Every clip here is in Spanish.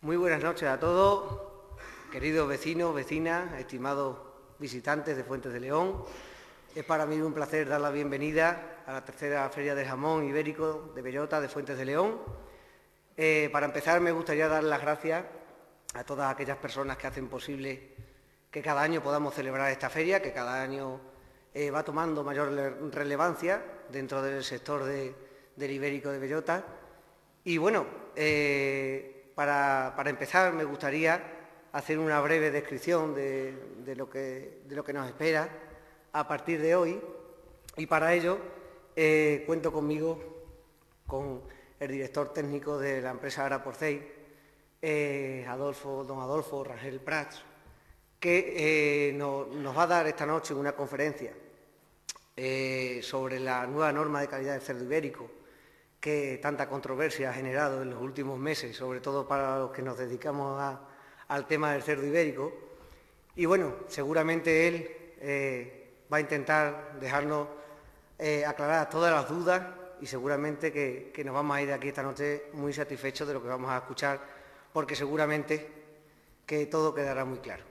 Muy buenas noches a todos, queridos vecinos, vecinas, estimados visitantes de Fuentes de León. Es para mí un placer dar la bienvenida a la tercera Feria del Jamón Ibérico de Bellota de Fuentes de León. Para empezar, me gustaría dar las gracias a todas aquellas personas que hacen posible que cada año podamos celebrar esta feria, que cada año va tomando mayor relevancia dentro del sector del Ibérico de Bellota. Y bueno, para empezar me gustaría hacer una breve descripción de lo que nos espera a partir de hoy, y para ello cuento conmigo con el director técnico de la empresa Agraporcell, don Adolfo Rangel Prats, que nos va a dar esta noche una conferencia sobre la nueva norma de calidad del cerdo ibérico, que tanta controversia ha generado en los últimos meses, sobre todo para los que nos dedicamos al tema del cerdo ibérico. Y bueno, seguramente él va a intentar dejarnos aclarar todas las dudas, y seguramente que nos vamos a ir de aquí esta noche muy satisfechos de lo que vamos a escuchar, porque seguramente que todo quedará muy claro.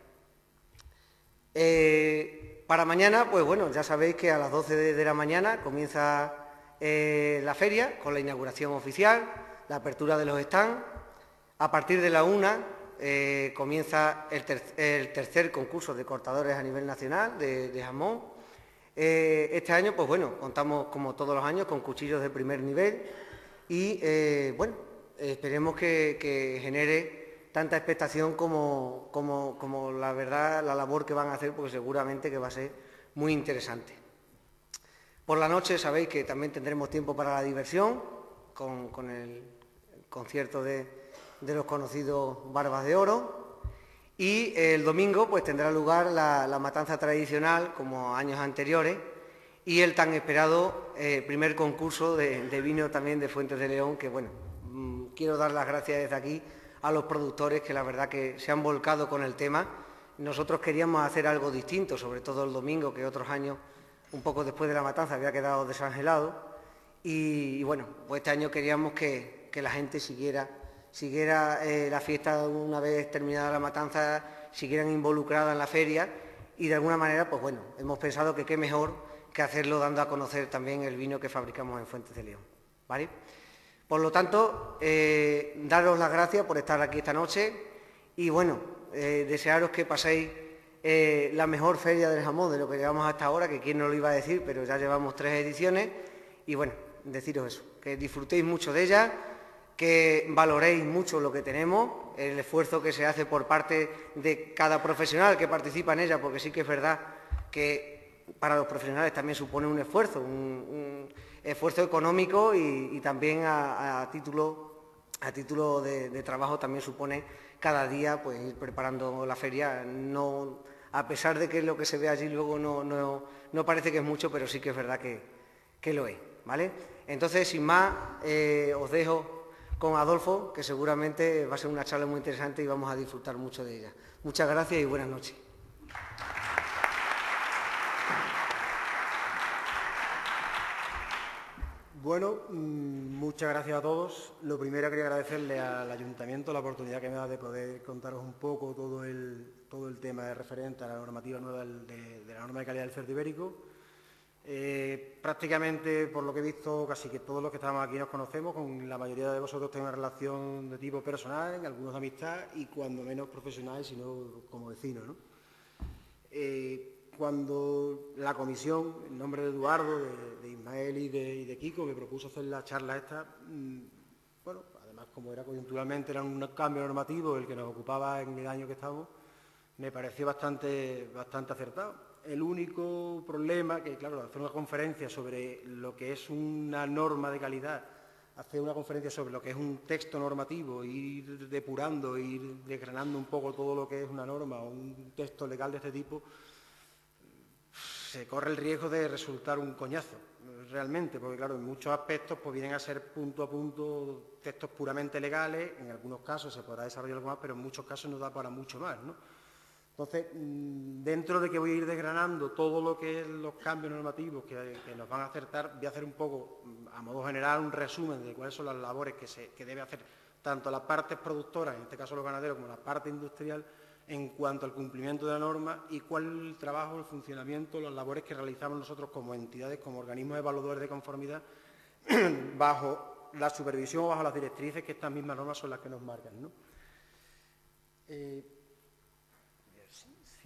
Para mañana, pues bueno, ya sabéis que a las 12 de la mañana comienza la feria con la inauguración oficial, la apertura de los stands. A partir de la 1 comienza el tercer concurso de cortadores a nivel nacional de jamón. Este año, pues bueno, contamos como todos los años con cuchillos de primer nivel y bueno, esperemos que genere tanta expectación como la verdad, la labor que van a hacer, porque seguramente que va a ser muy interesante. Por la noche sabéis que también tendremos tiempo para la diversión, con el concierto de los conocidos Barbas de Oro, y el domingo pues tendrá lugar la matanza tradicional, como años anteriores, y el tan esperado primer concurso de vino también de Fuentes de León, que bueno, quiero dar las gracias desde aquí a los productores, que la verdad que se han volcado con el tema. Nosotros queríamos hacer algo distinto, sobre todo el domingo, que otros años, un poco después de la matanza, había quedado desangelado, y bueno, pues este año queríamos que la gente siguiera la fiesta una vez terminada la matanza, siguieran involucradas en la feria, y de alguna manera, pues bueno, hemos pensado que qué mejor que hacerlo dando a conocer también el vino que fabricamos en Fuentes de León, ¿vale? Por lo tanto, daros las gracias por estar aquí esta noche y bueno, desearos que paséis la mejor feria del jamón de lo que llevamos hasta ahora, que quién no lo iba a decir, pero ya llevamos 3 ediciones, y bueno, deciros eso, que disfrutéis mucho de ella, que valoréis mucho lo que tenemos, el esfuerzo que se hace por parte de cada profesional que participa en ella, porque sí que es verdad que para los profesionales también supone un esfuerzo, un esfuerzo económico, y también a título de trabajo también supone cada día pues ir preparando la feria. No, a pesar de que lo que se ve allí luego no parece que es mucho, pero sí que es verdad que lo es, ¿vale? Entonces, sin más, os dejo con Adolfo, que seguramente va a ser una charla muy interesante y vamos a disfrutar mucho de ella. Muchas gracias y buenas noches. Bueno, muchas gracias a todos. Lo primero, quería agradecerle al Ayuntamiento la oportunidad que me da de poder contaros un poco todo el tema referente a la normativa nueva de la norma de calidad del cerdo ibérico. Prácticamente, por lo que he visto, casi que todos los que estamos aquí nos conocemos, con la mayoría de vosotros tengo una relación de tipo personal, algunos de amistad y cuando menos profesional, sino como vecinos, ¿no? Cuando la comisión, en nombre de Eduardo, de Ismael y de Kiko, me propuso hacer la charla esta, bueno, además como era coyunturalmente, era un cambio normativo el que nos ocupaba en el año que estamos, me pareció bastante acertado. El único problema, que claro, hacer una conferencia sobre lo que es una norma de calidad, hacer una conferencia sobre lo que es un texto normativo, ir depurando, ir desgranando un poco todo lo que es una norma o un texto legal de este tipo, se corre el riesgo de resultar un coñazo, realmente, porque claro, en muchos aspectos pues vienen a ser punto a punto textos puramente legales, en algunos casos se podrá desarrollar algo más, pero en muchos casos no da para mucho más, ¿no? Entonces, dentro de que voy a ir desgranando todo lo que es los cambios normativos que nos van a acertar, voy a hacer un poco, a modo general, un resumen de cuáles son las labores que debe hacer tanto a las partes productoras, en este caso los ganaderos, como a la parte industrial, en cuanto al cumplimiento de la norma y cuál es el trabajo, el funcionamiento, las labores que realizamos nosotros como entidades, como organismos evaluadores de conformidad, bajo la supervisión o bajo las directrices que estas mismas normas son las que nos marcan, ¿no? Si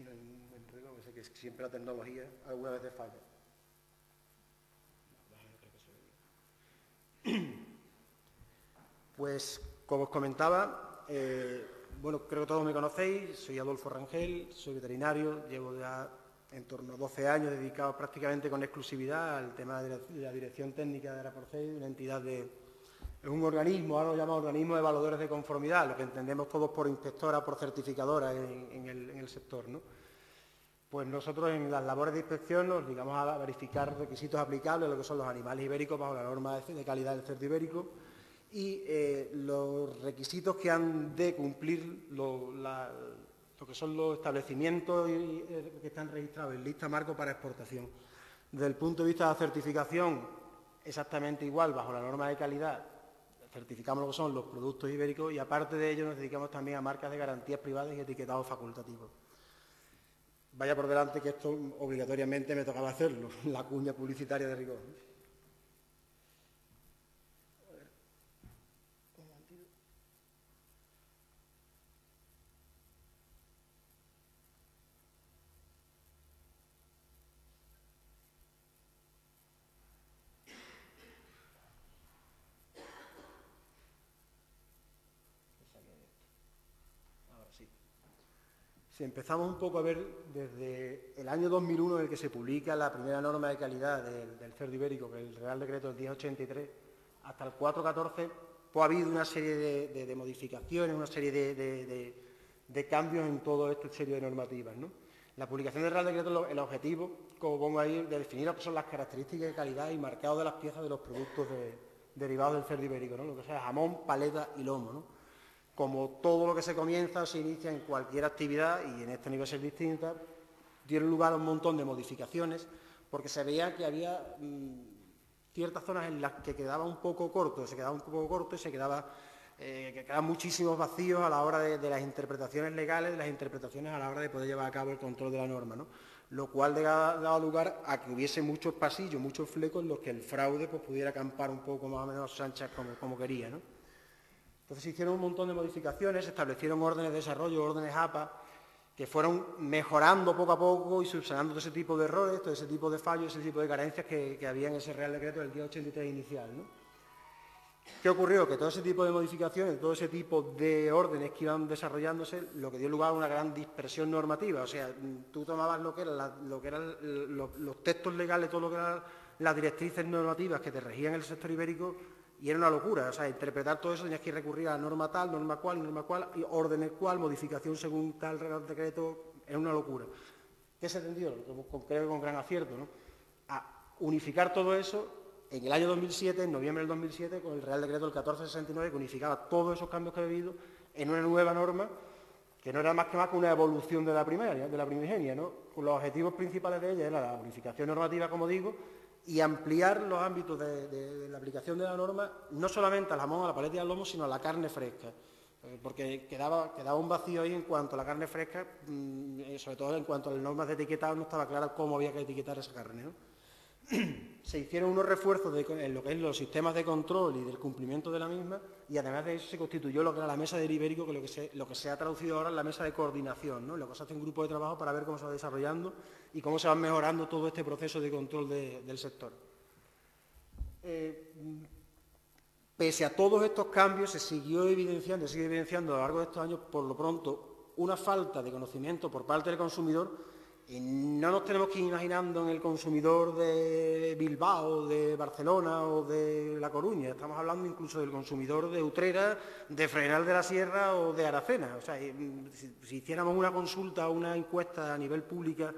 no me enredo, que sé que siempre la tecnología alguna vez te falla. Pues, como os comentaba, bueno, creo que todos me conocéis, soy Adolfo Rangel, soy veterinario, llevo ya en torno a 12 años dedicados prácticamente con exclusividad al tema de la dirección técnica de Araporcei, una entidad es un organismo, ahora lo llamamos organismo de evaluadores de conformidad, lo que entendemos todos por inspectora, por certificadora en el sector, ¿no? Pues nosotros en las labores de inspección nos dedicamos a verificar requisitos aplicables a lo que son los animales ibéricos bajo la norma de calidad del cerdo ibérico y los requisitos que han de cumplir lo que son los establecimientos que están registrados en lista marco para exportación. Desde el punto de vista de la certificación, exactamente igual, bajo la norma de calidad, certificamos lo que son los productos ibéricos y aparte de ello nos dedicamos también a marcas de garantías privadas y etiquetados facultativos. Vaya por delante que esto obligatoriamente me tocaba hacerlo, la cuña publicitaria de rigor. Si empezamos un poco a ver desde el año 2001 en el que se publica la primera norma de calidad del cerdo ibérico, que es el Real Decreto del 1083, hasta el 414, pues ha habido una serie de modificaciones, una serie de cambios en todo esta serie de normativas, ¿no? La publicación del Real Decreto, el objetivo, como pongo ahí, de definir lo que son las características de calidad y marcados de las piezas de los productos derivados del cerdo ibérico, ¿no? Lo que sea jamón, paleta y lomo, ¿no? Como todo lo que se comienza o se inicia en cualquier actividad, y en este nivel es distinta, dieron lugar a un montón de modificaciones, porque se veía que había ciertas zonas en las que quedaba un poco corto, y se quedaban muchísimos vacíos a la hora de las interpretaciones legales, de las interpretaciones a la hora de poder llevar a cabo el control de la norma, ¿no? Lo cual daba lugar a que hubiese muchos pasillos, muchos flecos en los que el fraude pues, pudiera acampar un poco más o menos anchas como quería, ¿no? Entonces se hicieron un montón de modificaciones, se establecieron órdenes de desarrollo, órdenes APA, que fueron mejorando poco a poco y subsanando todo ese tipo de errores, todo ese tipo de fallos, ese tipo de carencias que había en ese Real Decreto del día 83 inicial, ¿no? ¿Qué ocurrió? Que todo ese tipo de modificaciones, todo ese tipo de órdenes que iban desarrollándose, lo que dio lugar a una gran dispersión normativa. O sea, tú tomabas lo que eran los textos legales, todo lo que eran las directrices normativas que te regían el sector ibérico, y era una locura. O sea, interpretar todo eso tenías que recurrir a norma tal, norma cual, y órdenes cual, modificación según tal Real Decreto, era una locura. ¿Qué se entendió? Creo que con gran acierto, ¿no? A unificar todo eso en el año 2007, en noviembre del 2007, con el Real Decreto del 1469, que unificaba todos esos cambios que ha habido en una nueva norma, que no era más que una evolución de la primigenia, ¿no? Los objetivos principales de ella era la unificación normativa, como digo, y ampliar los ámbitos de la aplicación de la norma, no solamente al jamón, a la paleta y al lomo, sino a la carne fresca, porque quedaba un vacío ahí en cuanto a la carne fresca, sobre todo en cuanto a las normas de etiquetado, no estaba claro cómo había que etiquetar esa carne, ¿no? Se hicieron unos refuerzos en lo que es los sistemas de control y del cumplimiento de la misma, y además de eso se constituyó lo que era la mesa del ibérico, que lo que se ha traducido ahora en la mesa de coordinación, ¿no? Lo que se hace un grupo de trabajo para ver cómo se va desarrollando y cómo se va mejorando todo este proceso de control del sector. Pese a todos estos cambios, se sigue evidenciando a lo largo de estos años, por lo pronto, una falta de conocimiento por parte del consumidor. Y no nos tenemos que ir imaginando en el consumidor de Bilbao, de Barcelona o de La Coruña. Estamos hablando incluso del consumidor de Utrera, de Fregenal de la Sierra o de Aracena. O sea, si hiciéramos una consulta o una encuesta a nivel pública,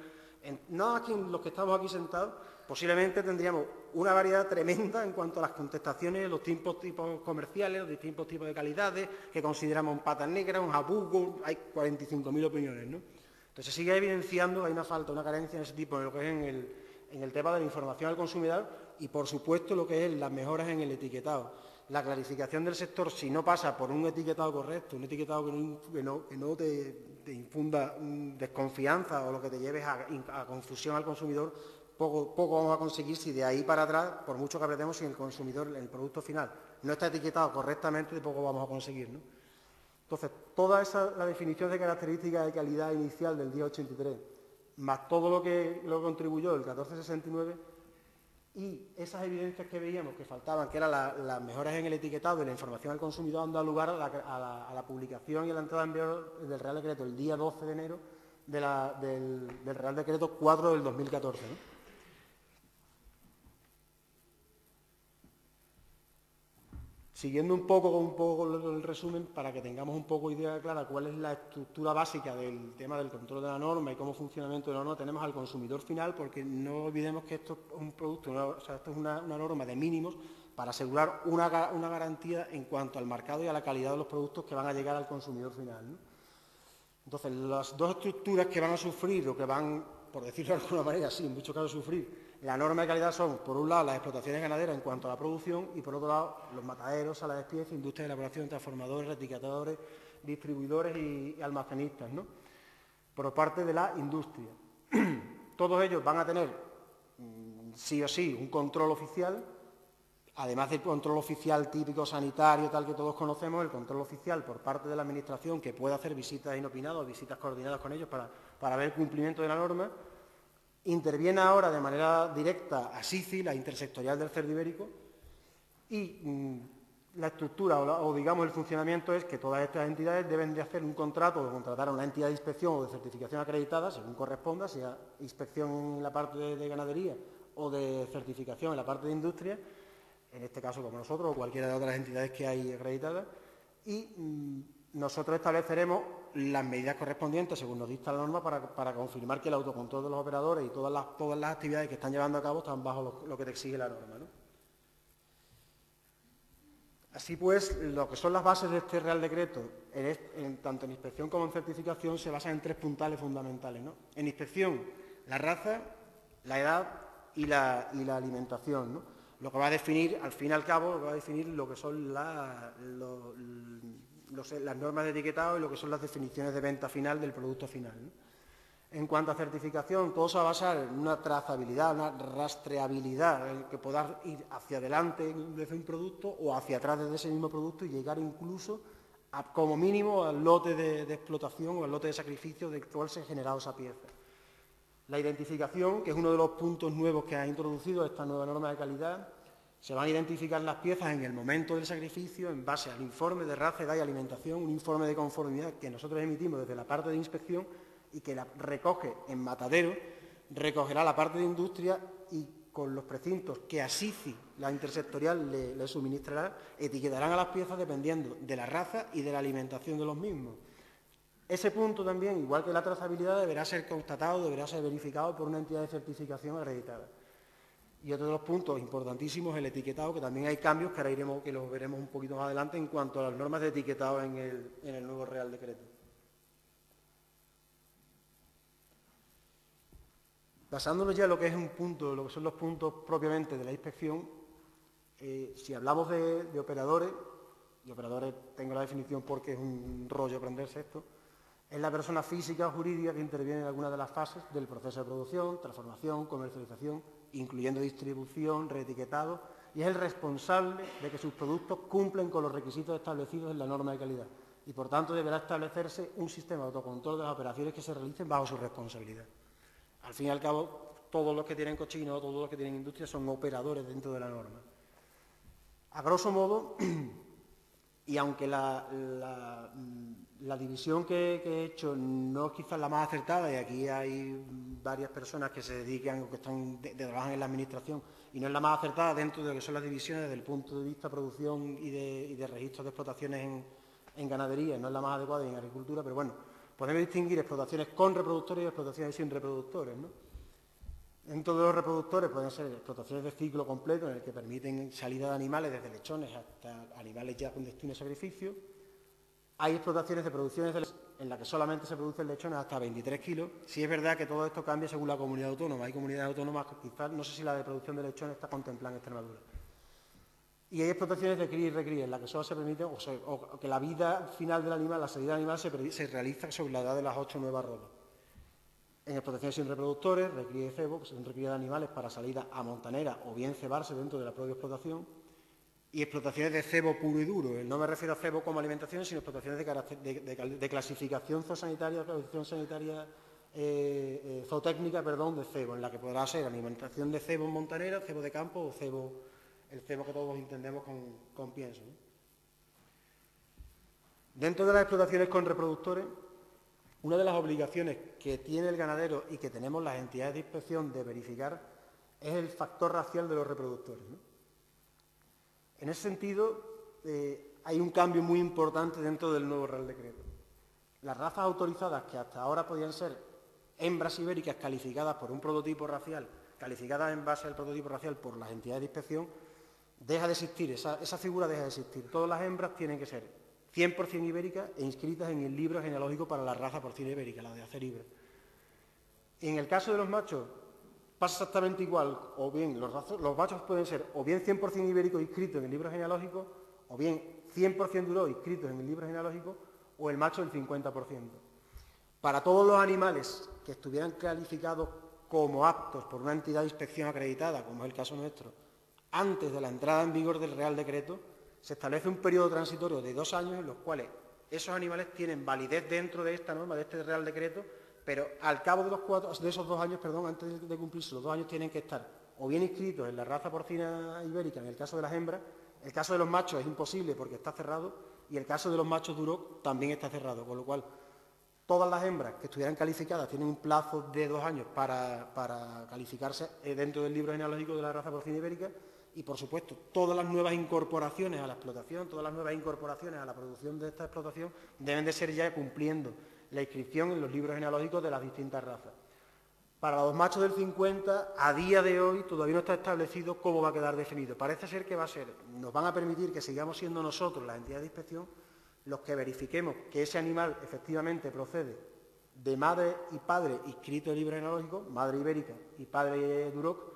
no aquí los que estamos aquí sentados, posiblemente tendríamos una variedad tremenda en cuanto a las contestaciones, los tipos comerciales, los distintos tipos de calidades, que consideramos un patas negras, un jabugo, hay 45.000 opiniones, ¿no? Entonces sigue evidenciando que hay una falta, una carencia en ese tipo, en lo que es en el tema de la información al consumidor y, por supuesto, lo que es las mejoras en el etiquetado. la clarificación del sector, si no pasa por un etiquetado correcto, un etiquetado que no te infunda desconfianza o lo que te lleves a confusión al consumidor, poco vamos a conseguir si de ahí para atrás, por mucho que apretemos, si el consumidor, el producto final, no está etiquetado correctamente, poco vamos a conseguir, ¿no? Entonces, toda la definición de características de calidad inicial del día 83, más todo lo que contribuyó el 1469, y esas evidencias que veíamos que faltaban, que eran las mejoras en el etiquetado y la información al consumidor, han dado lugar a la publicación y a la entrada en vigor del Real Decreto el día 12 de enero del Real Decreto 4 del 2014, ¿no? Siguiendo un poco el resumen, para que tengamos un poco idea clara cuál es la estructura básica del tema del control de la norma y cómo funcionamiento de la norma, tenemos al consumidor final, porque no olvidemos que esto es un producto, esto es una norma de mínimos para asegurar una garantía en cuanto al marcado y a la calidad de los productos que van a llegar al consumidor final, ¿no? Entonces, las dos estructuras que van a sufrir, o que van, por decirlo de alguna manera, sí, en muchos casos sufrir la norma de calidad son, por un lado, las explotaciones ganaderas en cuanto a la producción y, por otro lado, los mataderos, salas de despiece, industria de elaboración, transformadores, etiquetadores, distribuidores y almacenistas, ¿no? Por parte de la industria. Todos ellos van a tener, sí o sí, un control oficial, además del control oficial típico sanitario, tal que todos conocemos, el control oficial por parte de la Administración, que puede hacer visitas inopinadas o visitas coordinadas con ellos para ver el cumplimiento de la norma. Interviene ahora de manera directa a SICI, la intersectorial del cerdo ibérico, y la estructura o digamos el funcionamiento es que todas estas entidades deben de hacer un contrato o contratar a una entidad de inspección o de certificación acreditada, según corresponda, sea inspección en la parte de ganadería o de certificación en la parte de industria, en este caso como nosotros o cualquiera de otras entidades que hay acreditadas, y nosotros estableceremos las medidas correspondientes, según nos dicta la norma, para confirmar que el autocontrol de los operadores y todas las actividades que están llevando a cabo están bajo lo que te exige la norma, ¿no? Así pues, lo que son las bases de este Real Decreto, tanto en inspección como en certificación, se basan en tres puntales fundamentales, ¿no? En inspección, la raza, la edad y la alimentación, ¿no? Lo que va a definir, al fin y al cabo, lo que va a definir lo que son las normas de etiquetado y lo que son las definiciones de venta final del producto final, ¿no? En cuanto a certificación, todo se va a basar en una trazabilidad, una rastreabilidad, en que puedas ir hacia adelante desde un producto o hacia atrás desde ese mismo producto y llegar incluso, como mínimo, al lote de explotación o al lote de sacrificio del cual se ha generado esa pieza. La identificación, que es uno de los puntos nuevos que ha introducido esta nueva norma de calidad. Se van a identificar las piezas en el momento del sacrificio en base al informe de raza, edad y alimentación, un informe de conformidad que nosotros emitimos desde la parte de inspección y que la recoge en matadero, recogerá la parte de industria y con los precintos que a SICI, la intersectorial, le suministrará, etiquetarán a las piezas dependiendo de la raza y de la alimentación de los mismos. Ese punto también, igual que la trazabilidad, deberá ser constatado, deberá ser verificado por una entidad de certificación acreditada. Y otro de los puntos importantísimos es el etiquetado, que también hay cambios que ahora que los veremos un poquito más adelante en cuanto a las normas de etiquetado en el nuevo Real Decreto. Basándonos ya en lo que es lo que son los puntos propiamente de la inspección, si hablamos de operadores, y operadores tengo la definición porque es un rollo aprenderse esto, es la persona física o jurídica que interviene en alguna de las fases del proceso de producción, transformación, comercialización, incluyendo distribución, reetiquetado, y es el responsable de que sus productos cumplen con los requisitos establecidos en la norma de calidad. Y, por tanto, deberá establecerse un sistema de autocontrol de las operaciones que se realicen bajo su responsabilidad. Al fin y al cabo, todos los que tienen cochino, todos los que tienen industria son operadores dentro de la norma. A grosso modo, y aunque la división que he hecho no es quizás la más acertada, y aquí hay varias personas que se dedican o que trabajan en la administración, y no es la más acertada dentro de lo que son las divisiones desde el punto de vista de producción y de registro de explotaciones en ganadería, no es la más adecuada en agricultura, pero bueno, podemos distinguir explotaciones con reproductores y explotaciones sin reproductores, ¿no? Dentro de los reproductores pueden ser explotaciones de ciclo completo en el que permiten salida de animales desde lechones hasta animales ya con destino de sacrificio. Hay explotaciones de producciones en las que solamente se producen lechones hasta 23 kilos. Sí es verdad que todo esto cambia según la comunidad autónoma. Hay comunidades autónomas que quizás, no sé si la de producción de lechones está contemplada en Extremadura. Y hay explotaciones de cría y recría, en las que solo se permite, o que la vida final del animal, la salida del animal, se realiza sobre la edad de las 8 o 9 arroba. En explotaciones sin reproductores, recría de cebo, que son recría de animales para salida a montanera o bien cebarse dentro de la propia explotación, y explotaciones de cebo puro y duro. No me refiero a cebo como alimentación, sino explotaciones de clasificación zoosanitaria, zootécnica, de cebo, en la que podrá ser alimentación de cebo en montanera, cebo de campo o el cebo que todos entendemos con pienso, ¿no? Dentro de las explotaciones con reproductores, una de las obligaciones que tiene el ganadero y que tenemos las entidades de inspección de verificar es el factor racial de los reproductores, ¿no? En ese sentido, hay un cambio muy importante dentro del nuevo Real Decreto. Las razas autorizadas, que hasta ahora podían ser hembras ibéricas calificadas por un prototipo racial, calificadas en base al prototipo racial por las entidades de inspección, deja de existir, esa figura deja de existir. Todas las hembras tienen que ser 100% ibéricas e inscritas en el libro genealógico para la raza porcina ibérica, la de Acer-Ibero. En el caso de los machos pasa exactamente igual, o bien los machos pueden ser o bien 100% ibéricos inscritos en el libro genealógico, o bien 100% duros inscritos en el libro genealógico, o el macho el 50%. Para todos los animales que estuvieran calificados como aptos por una entidad de inspección acreditada, como es el caso nuestro, antes de la entrada en vigor del Real Decreto, se establece un periodo transitorio de 2 años en los cuales esos animales tienen validez dentro de esta norma, de este Real Decreto, pero al cabo de esos 2 años, antes de cumplirse los 2 años, tienen que estar o bien inscritos en la raza porcina ibérica, en el caso de las hembras. El caso de los machos es imposible porque está cerrado, y el caso de los machos duros también está cerrado, con lo cual todas las hembras que estuvieran calificadas tienen un plazo de 2 años para calificarse dentro del libro genealógico de la raza porcina ibérica. Y, por supuesto, todas las nuevas incorporaciones a la explotación, todas las nuevas incorporaciones a la producción de esta explotación deben de ser ya cumpliendo la inscripción en los libros genealógicos de las distintas razas. Para los machos del 50, a día de hoy, todavía no está establecido cómo va a quedar definido. Parece ser que nos van a permitir que sigamos siendo nosotros, las entidades de inspección, los que verifiquemos que ese animal efectivamente procede de madre y padre inscrito en el libro genealógico, madre ibérica y padre duroc,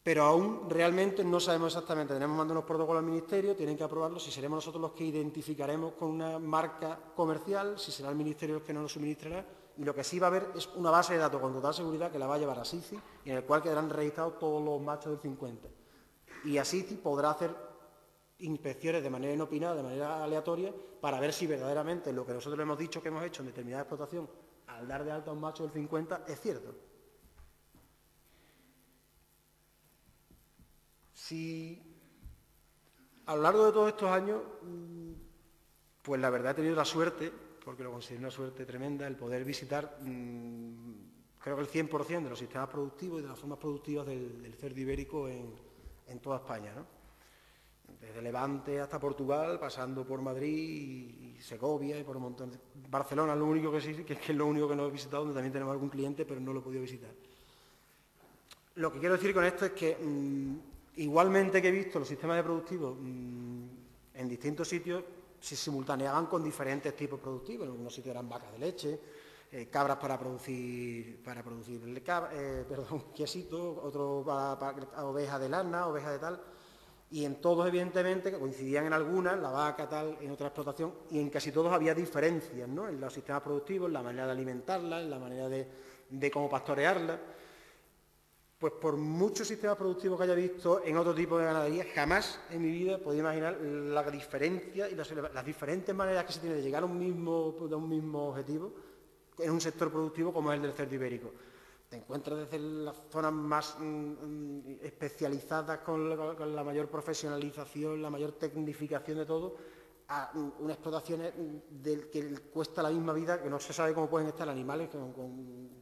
pero aún realmente no sabemos exactamente. Tenemos mandado unos protocolos al Ministerio, tienen que aprobarlos, si seremos nosotros los que identificaremos con una marca comercial, si será el Ministerio el que nos lo suministrará, y lo que sí va a haber es una base de datos con total seguridad que la va a llevar a SICI y en el cual quedarán registrados todos los machos del 50. Y a SICI podrá hacer inspecciones de manera inopinada, de manera aleatoria, para ver si verdaderamente lo que nosotros le hemos dicho que hemos hecho en determinada explotación al dar de alta a un macho del 50 es cierto. Si a lo largo de todos estos años, pues la verdad he tenido la suerte, porque lo considero una suerte tremenda, el poder visitar, creo que el 100% de los sistemas productivos y de las formas productivas del cerdo ibérico en toda España, ¿no? Desde Levante hasta Portugal, pasando por Madrid y Segovia y por un montón de... Barcelona es lo único que sí, que es lo único que no he visitado, donde también tenemos algún cliente, pero no lo he podido visitar. Lo que quiero decir con esto es que igualmente que he visto los sistemas de productivos en distintos sitios, se simultaneaban con diferentes tipos productivos. En algunos sitios eran vacas de leche, cabras para producir quesito, otros para ovejas de lana, ovejas de tal, y en todos evidentemente que coincidían en algunas, la vaca tal, en otra explotación, y en casi todos había diferencias, ¿no? En los sistemas productivos, en la manera de alimentarla, en la manera de cómo pastorearla. Pues por muchos sistemas productivos que haya visto en otro tipo de ganadería, jamás en mi vida podía imaginar la diferencia y las diferentes maneras que se tiene de llegar a un mismo objetivo en un sector productivo como es el del cerdo ibérico. Te encuentras desde las zonas más especializadas con la mayor profesionalización, la mayor tecnificación de todo, a unas explotaciones que cuesta la misma vida, que no se sabe cómo pueden estar animales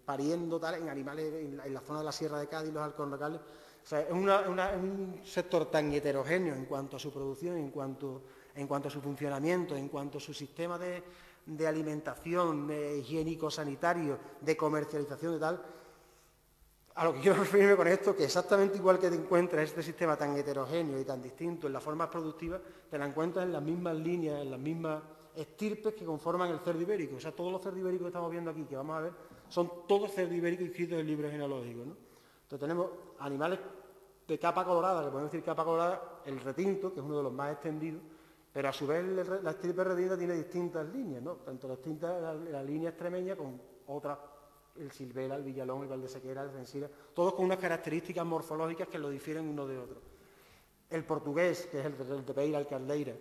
pariendo tal, en animales en la zona de la Sierra de Cádiz, los alcornocales. O sea, es un sector tan heterogéneo en cuanto a su producción, en cuanto a su funcionamiento, en cuanto a su sistema de alimentación, higiénico-sanitario, de comercialización de tal. A lo que quiero referirme con esto, que exactamente igual que te encuentras este sistema tan heterogéneo y tan distinto en las formas productivas, te la encuentras en las mismas líneas, en las mismas estirpes que conforman el cerdo ibérico. O sea, todos los cerdos ibéricos que estamos viendo aquí, que vamos a ver, son todos cerdos ibéricos inscritos en el libro genealógico, ¿no? Entonces tenemos animales de capa colorada, que podemos decir capa colorada, el retinto, que es uno de los más extendidos, pero a su vez la estirpe retinta tiene distintas líneas, ¿no? Tanto la línea extremeña con otras, el Silvela, el Villalón, el Valdesequera, el Censira, todos con unas características morfológicas que lo difieren uno de otro. El portugués, que es el Tepeira, el Caldeira,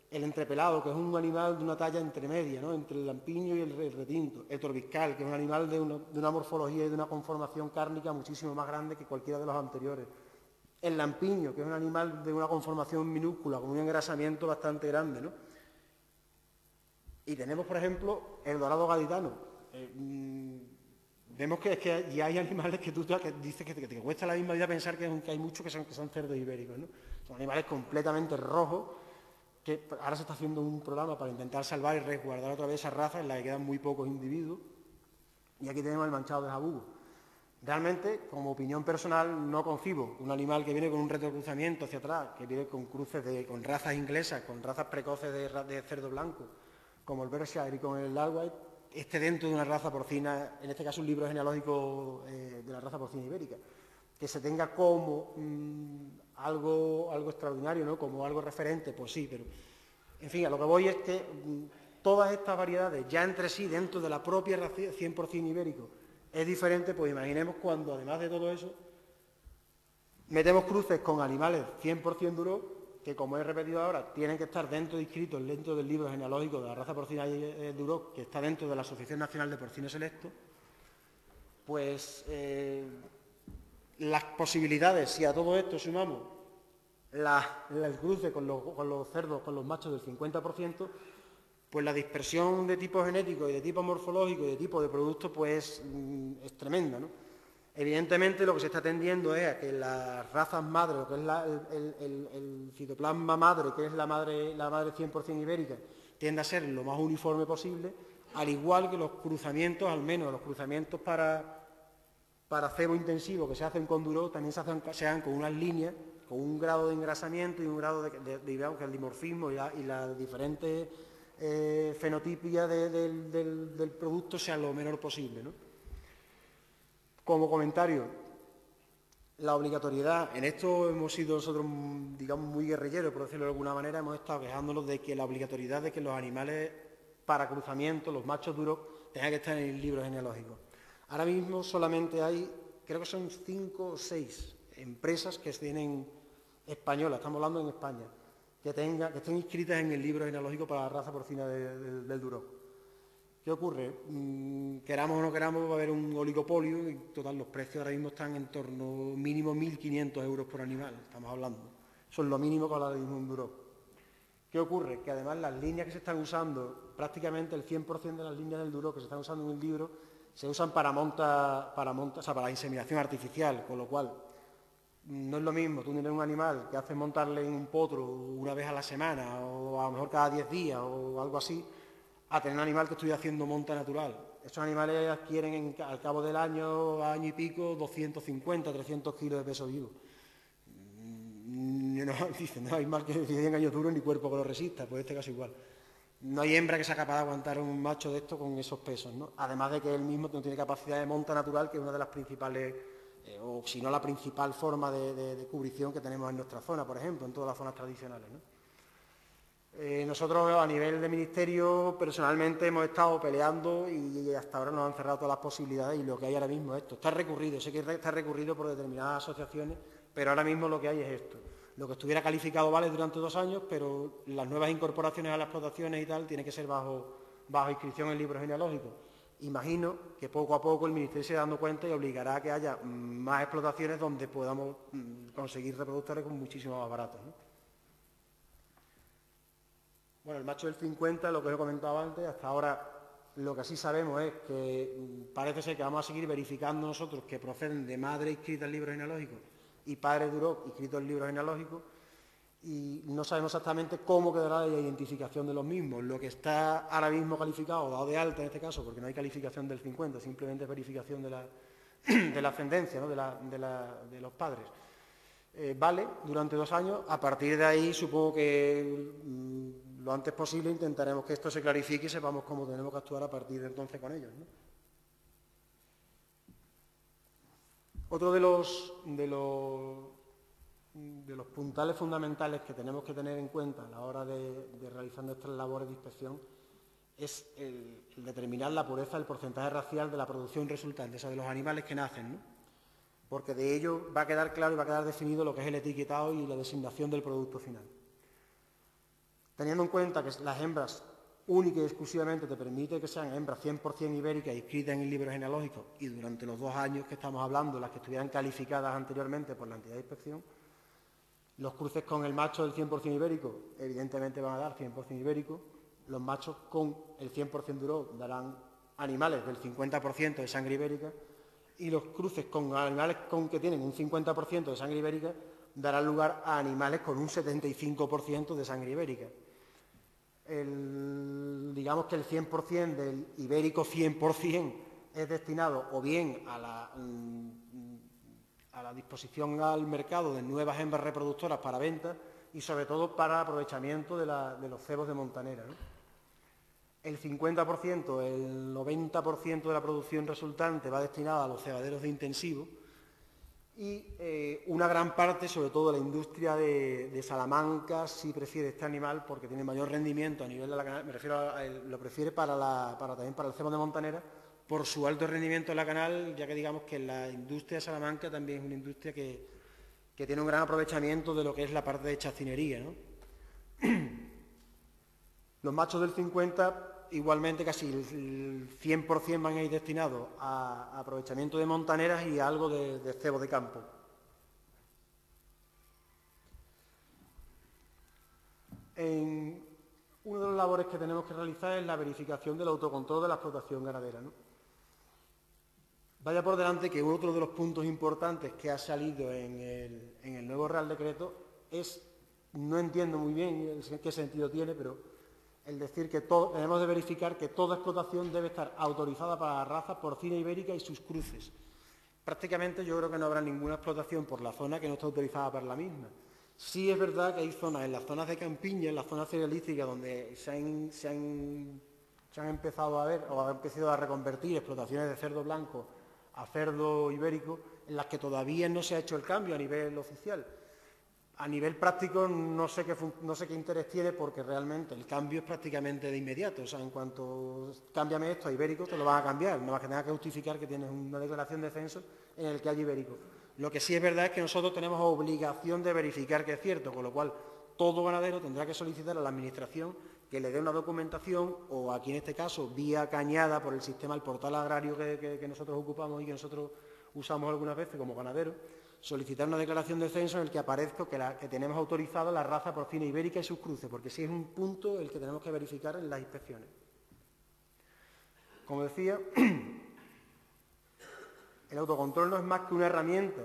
el entrepelado, que es un animal de una talla intermedia, ¿no? Entre el lampiño y el retinto. El torbiscal, que es un animal de una morfología y de una conformación cárnica muchísimo más grande que cualquiera de los anteriores. El lampiño, que es un animal de una conformación minúscula, con un engrasamiento bastante grande, ¿no? Y tenemos, por ejemplo, el dorado gaditano. Vemos que ya hay animales que tú que dices que te cuesta la misma vida pensar que hay muchos que son cerdos ibéricos, ¿no? Son animales completamente rojos, que ahora se está haciendo un programa para intentar salvar y resguardar otra vez esa raza en la que quedan muy pocos individuos. Y aquí tenemos el manchado de jabugo. Realmente, como opinión personal, no concibo un animal que viene con un retrocruzamiento hacia atrás, que viene con cruces con razas inglesas, con razas precoces de cerdo blanco, como el Berkshire y con el Larwhite, esté dentro de una raza porcina, en este caso un libro genealógico de la raza porcina ibérica, que se tenga como algo extraordinario, ¿no? Como algo referente, pues sí, pero en fin, a lo que voy es que todas estas variedades, ya entre sí, dentro de la propia raza 100% ibérico, es diferente, pues imaginemos cuando, además de todo eso, metemos cruces con animales 100% duros, que como he repetido ahora, tienen que estar inscritos dentro del libro genealógico de la raza porcina Duroc, que está dentro de la Asociación Nacional de Porcino Selecto, pues las posibilidades, si a todo esto sumamos el cruce con los cerdos, con los machos del 50%, pues la dispersión de tipo genético y de tipo morfológico y de tipo de producto pues es tremenda, ¿no? Evidentemente lo que se está tendiendo es a que las razas madre, lo que es el citoplasma madre, que es la madre 100% ibérica, tiende a ser lo más uniforme posible, al igual que los cruzamientos, al menos los cruzamientos para cebo intensivo que se hacen con Duroc, también se hacen con unas líneas, con un grado de engrasamiento y un grado digamos, que el dimorfismo y las diferentes fenotipia del producto sea lo menor posible, ¿no? Como comentario, la obligatoriedad, en esto hemos sido nosotros, digamos, muy guerrilleros, por decirlo de alguna manera, hemos estado quejándonos de que la obligatoriedad de que los animales para cruzamiento, los machos duros, tengan que estar en el libro genealógico. Ahora mismo solamente hay, creo que son 5 o 6 empresas que tienen españolas, estamos hablando en España, que estén inscritas en el libro genealógico para la raza porcina del Duroc. ¿Qué ocurre? Queramos o no queramos, va a haber un oligopolio y total, los precios ahora mismo están en torno mínimo 1.500 euros por animal, estamos hablando. Eso es lo mínimo que habla de un Duroc. ¿Qué ocurre? Que además las líneas que se están usando, prácticamente el 100% de las líneas del Duroc que se están usando en el libro, se usan para la inseminación artificial, con lo cual no es lo mismo tú tienes un animal que haces montarle en un potro una vez a la semana o a lo mejor cada 10 días o algo así, a tener un animal que estoy haciendo monta natural. Estos animales adquieren al cabo del año y pico, 250, 300 kilos de peso vivo. No, dicen, no hay mal que 100 años duros ni cuerpo que lo resista, pues en este caso igual. No hay hembra que sea capaz de aguantar un macho de esto con esos pesos, ¿no? Además de que él mismo no tiene capacidad de monta natural, que es una de las principales, o si no la principal forma de cubrición que tenemos en nuestra zona, por ejemplo, en todas las zonas tradicionales, ¿no? Nosotros a nivel de ministerio personalmente hemos estado peleando y hasta ahora nos han cerrado todas las posibilidades y lo que hay ahora mismo es esto. Está recurrido, sé que está recurrido por determinadas asociaciones, pero ahora mismo lo que hay es esto. Lo que estuviera calificado vale durante 2 años, pero las nuevas incorporaciones a las explotaciones y tal tiene que ser bajo inscripción en libros genealógicos. Imagino que poco a poco el Ministerio se irá dando cuenta y obligará a que haya más explotaciones donde podamos conseguir reproductores con muchísimo más baratos, ¿no? Bueno, el macho del 50, lo que os he comentado antes, hasta ahora lo que sí sabemos es que parece ser que vamos a seguir verificando nosotros que proceden de madre inscrita en libro genealógico y padre Duroc inscrito en libro genealógico y no sabemos exactamente cómo quedará la identificación de los mismos. Lo que está ahora mismo calificado, dado de alta en este caso, porque no hay calificación del 50, simplemente es verificación de la ascendencia, ¿no? de los padres. Vale durante 2 años, a partir de ahí supongo que lo antes posible intentaremos que esto se clarifique y sepamos cómo tenemos que actuar a partir de entonces con ellos, ¿no? Otro de los de los puntales fundamentales que tenemos que tener en cuenta a la hora de realizar nuestras labores de inspección es el determinar la pureza del porcentaje racial de la producción resultante, o sea, de los animales que nacen, ¿no? Porque de ello va a quedar claro y va a quedar definido lo que es el etiquetado y la designación del producto final. Teniendo en cuenta que las hembras única y exclusivamente te permite que sean hembras 100% ibéricas inscritas en el libro genealógico y durante los 2 años que estamos hablando, las que estuvieran calificadas anteriormente por la entidad de inspección, los cruces con el macho del 100% ibérico evidentemente van a dar 100% ibérico, los machos con el 100% duro darán animales del 50% de sangre ibérica y los cruces con animales que tienen un 50% de sangre ibérica darán lugar a animales con un 75% de sangre ibérica. Digamos que el 100% del ibérico 100% es destinado o bien a la disposición al mercado de nuevas hembras reproductoras para venta y sobre todo para aprovechamiento de los cebos de montanera, ¿no? El 50%, el 90% de la producción resultante va destinada a los cebaderos de intensivo y una gran parte, sobre todo la industria de Salamanca, sí prefiere este animal porque tiene mayor rendimiento a nivel de la canal, me refiero lo prefiere también para el cebo de montanera, por su alto rendimiento en la canal, ya que digamos que la industria de Salamanca también es una industria que tiene un gran aprovechamiento de lo que es la parte de chacinería, ¿no? Los machos del 50, igualmente casi el 100% van a ir destinados a aprovechamiento de montaneras y a algo de cebo de campo. Una de las labores que tenemos que realizar es la verificación del autocontrol de la explotación ganadera, ¿no? Vaya por delante que otro de los puntos importantes que ha salido en el nuevo Real Decreto es, no entiendo muy bien qué sentido tiene, pero el decir que tenemos de verificar que toda explotación debe estar autorizada para la raza porcina ibérica y sus cruces. Prácticamente yo creo que no habrá ninguna explotación por la zona que no esté autorizada para la misma. Sí es verdad que hay zonas, en las zonas de campiña, en las zonas cerealísticas, donde se han empezado a ver o han empezado a reconvertir explotaciones de cerdo blanco a cerdo ibérico, en las que todavía no se ha hecho el cambio a nivel oficial. A nivel práctico no sé qué interés tiene porque realmente el cambio es prácticamente de inmediato. O sea, en cuanto cámbiame esto a ibérico, te lo van a cambiar. No vas a tener que justificar que tienes una declaración de censo en el que hay ibérico. Lo que sí es verdad es que nosotros tenemos obligación de verificar que es cierto, con lo cual todo ganadero tendrá que solicitar a la Administración que le dé una documentación o aquí en este caso vía cañada por el sistema, el portal agrario que nosotros ocupamos y que nosotros usamos algunas veces como ganaderos, solicitar una declaración de censo en el que aparezca que tenemos autorizada la raza porcina ibérica y sus cruces, porque sí es un punto el que tenemos que verificar en las inspecciones. Como decía, el autocontrol no es más que una herramienta,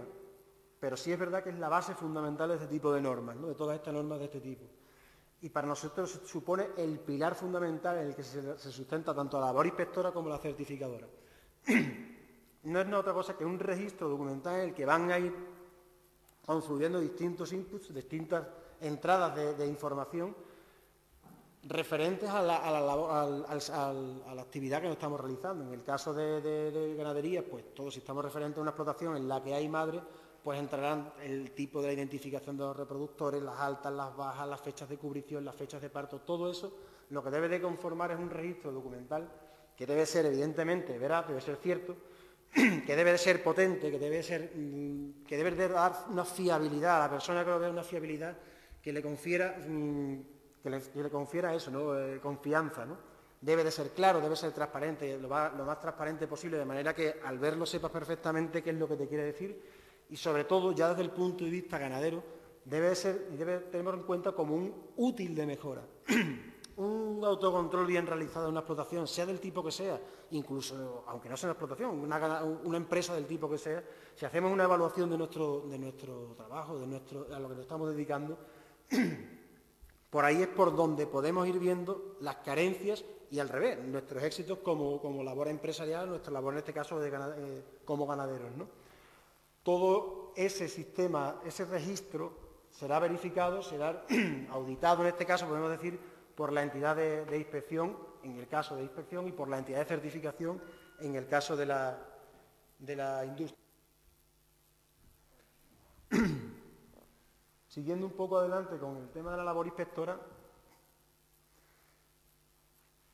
pero sí es verdad que es la base fundamental de este tipo de normas, ¿no? De todas estas normas de este tipo. Y para nosotros supone el pilar fundamental en el que se sustenta tanto la labor inspectora como la certificadora. No es otra cosa que un registro documental en el que van a ir confluyendo distintos inputs, distintas entradas de información referentes a la actividad que nos estamos realizando. En el caso de ganadería, pues todos, si estamos referentes a una explotación en la que hay madres, pues entrarán el tipo de la identificación de los reproductores, las altas, las bajas, las fechas de cubrición, las fechas de parto, todo eso lo que debe de conformar es un registro documental que debe ser evidentemente veraz, debe ser cierto, que debe de ser potente, que debe de dar una fiabilidad a la persona que lo vea, una fiabilidad que le confiera eso, ¿no? Confianza, ¿no? Debe de ser claro, debe ser transparente, lo más transparente posible, de manera que al verlo sepas perfectamente qué es lo que te quiere decir y sobre todo, ya desde el punto de vista ganadero, debe tenerlo en cuenta como un útil de mejora. Un autocontrol bien realizado en una explotación, sea del tipo que sea, incluso, aunque no sea una explotación, una empresa del tipo que sea, si hacemos una evaluación de nuestro trabajo, a lo que nos estamos dedicando, por ahí es por donde podemos ir viendo las carencias y al revés, nuestros éxitos como labor empresarial, nuestra labor en este caso como ganaderos, ¿no? Todo ese sistema, ese registro será verificado, será auditado en este caso, podemos decir, por la entidad de inspección, en el caso de inspección, y por la entidad de certificación, en el caso de la industria. Siguiendo un poco adelante con el tema de la labor inspectora,